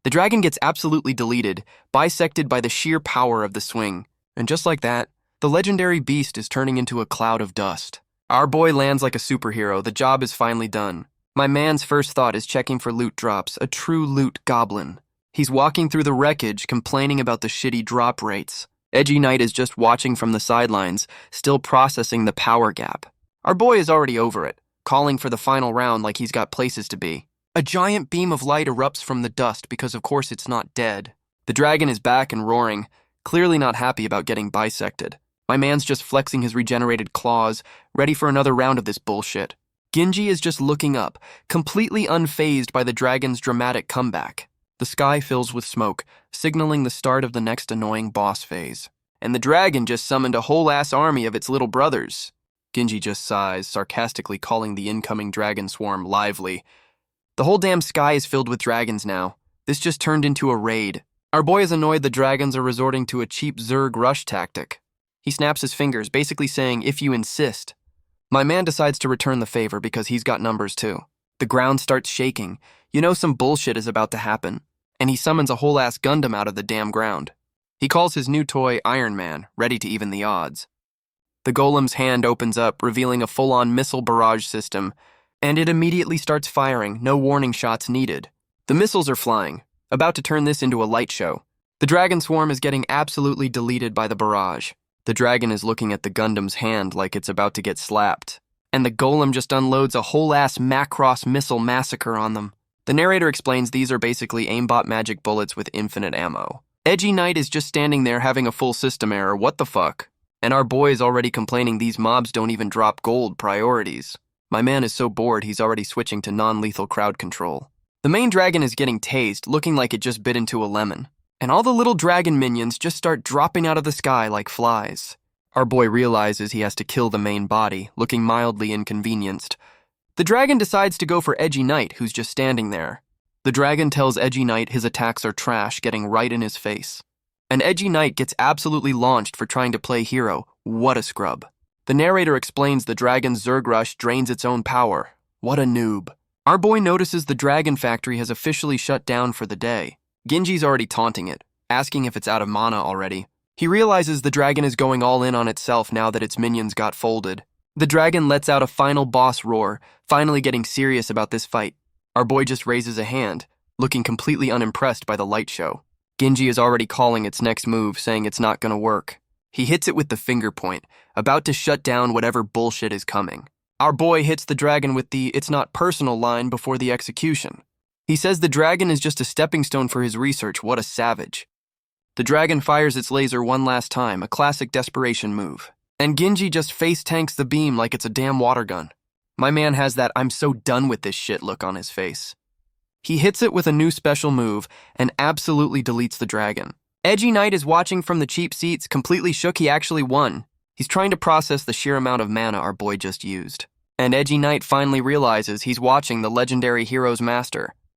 The dragon gets absolutely deleted, bisected by the sheer power of the swing. And just like that, the legendary beast is turning into a cloud of dust. Our boy lands like a superhero, the job is finally done. My man's first thought is checking for loot drops, a true loot goblin. He's walking through the wreckage, complaining about the shitty drop rates. Edgy Knight is just watching from the sidelines, still processing the power gap. Our boy is already over it, calling for the final round like he's got places to be. A giant beam of light erupts from the dust because of course it's not dead. The dragon is back and roaring, clearly not happy about getting bisected. My man's just flexing his regenerated claws, ready for another round of this bullshit. Genji is just looking up, completely unfazed by the dragon's dramatic comeback. The sky fills with smoke, signaling the start of the next annoying boss phase. And the dragon just summoned a whole-ass army of its little brothers. Genji just sighs, sarcastically calling the incoming dragon swarm lively. The whole damn sky is filled with dragons now. This just turned into a raid. Our boy is annoyed the dragons are resorting to a cheap Zerg rush tactic. He snaps his fingers, basically saying, if you insist. My man decides to return the favor because he's got numbers too. The ground starts shaking. You know some bullshit is about to happen. And he summons a whole-ass Gundam out of the damn ground. He calls his new toy Iron Man, ready to even the odds. The golem's hand opens up, revealing a full-on missile barrage system, and it immediately starts firing, no warning shots needed. The missiles are flying, about to turn this into a light show. The dragon swarm is getting absolutely deleted by the barrage. The dragon is looking at the Gundam's hand like it's about to get slapped. And the golem just unloads a whole-ass Macross missile massacre on them. The narrator explains these are basically aimbot magic bullets with infinite ammo. Edgy Knight is just standing there having a full system error, what the fuck? And our boy is already complaining these mobs don't even drop gold priorities. My man is so bored he's already switching to non-lethal crowd control. The main dragon is getting tased, looking like it just bit into a lemon. And all the little dragon minions just start dropping out of the sky like flies. Our boy realizes he has to kill the main body, looking mildly inconvenienced. The dragon decides to go for Edgy Knight, who's just standing there. The dragon tells Edgy Knight his attacks are trash, getting right in his face. And Edgy Knight gets absolutely launched for trying to play hero. What a scrub. The narrator explains the dragon's Zerg Rush drains its own power. What a noob. Our boy notices the dragon factory has officially shut down for the day. Genji's already taunting it, asking if it's out of mana already. He realizes the dragon is going all in on itself now that its minions got folded. The dragon lets out a final boss roar, finally getting serious about this fight. Our boy just raises a hand, looking completely unimpressed by the light show. Genji is already calling its next move, saying it's not gonna work. He hits it with the finger point, about to shut down whatever bullshit is coming. Our boy hits the dragon with the "it's not personal" line before the execution. He says the dragon is just a stepping stone for his research. What a savage. The dragon fires its laser one last time, a classic desperation move. And Genji just face tanks the beam like it's a damn water gun. My man has that "I'm so done with this shit" look on his face. He hits it with a new special move and absolutely deletes the dragon. Edgy Knight is watching from the cheap seats, completely shook he actually won. He's trying to process the sheer amount of mana our boy just used. And Edgy Knight finally realizes he's watching the legendary hero's master.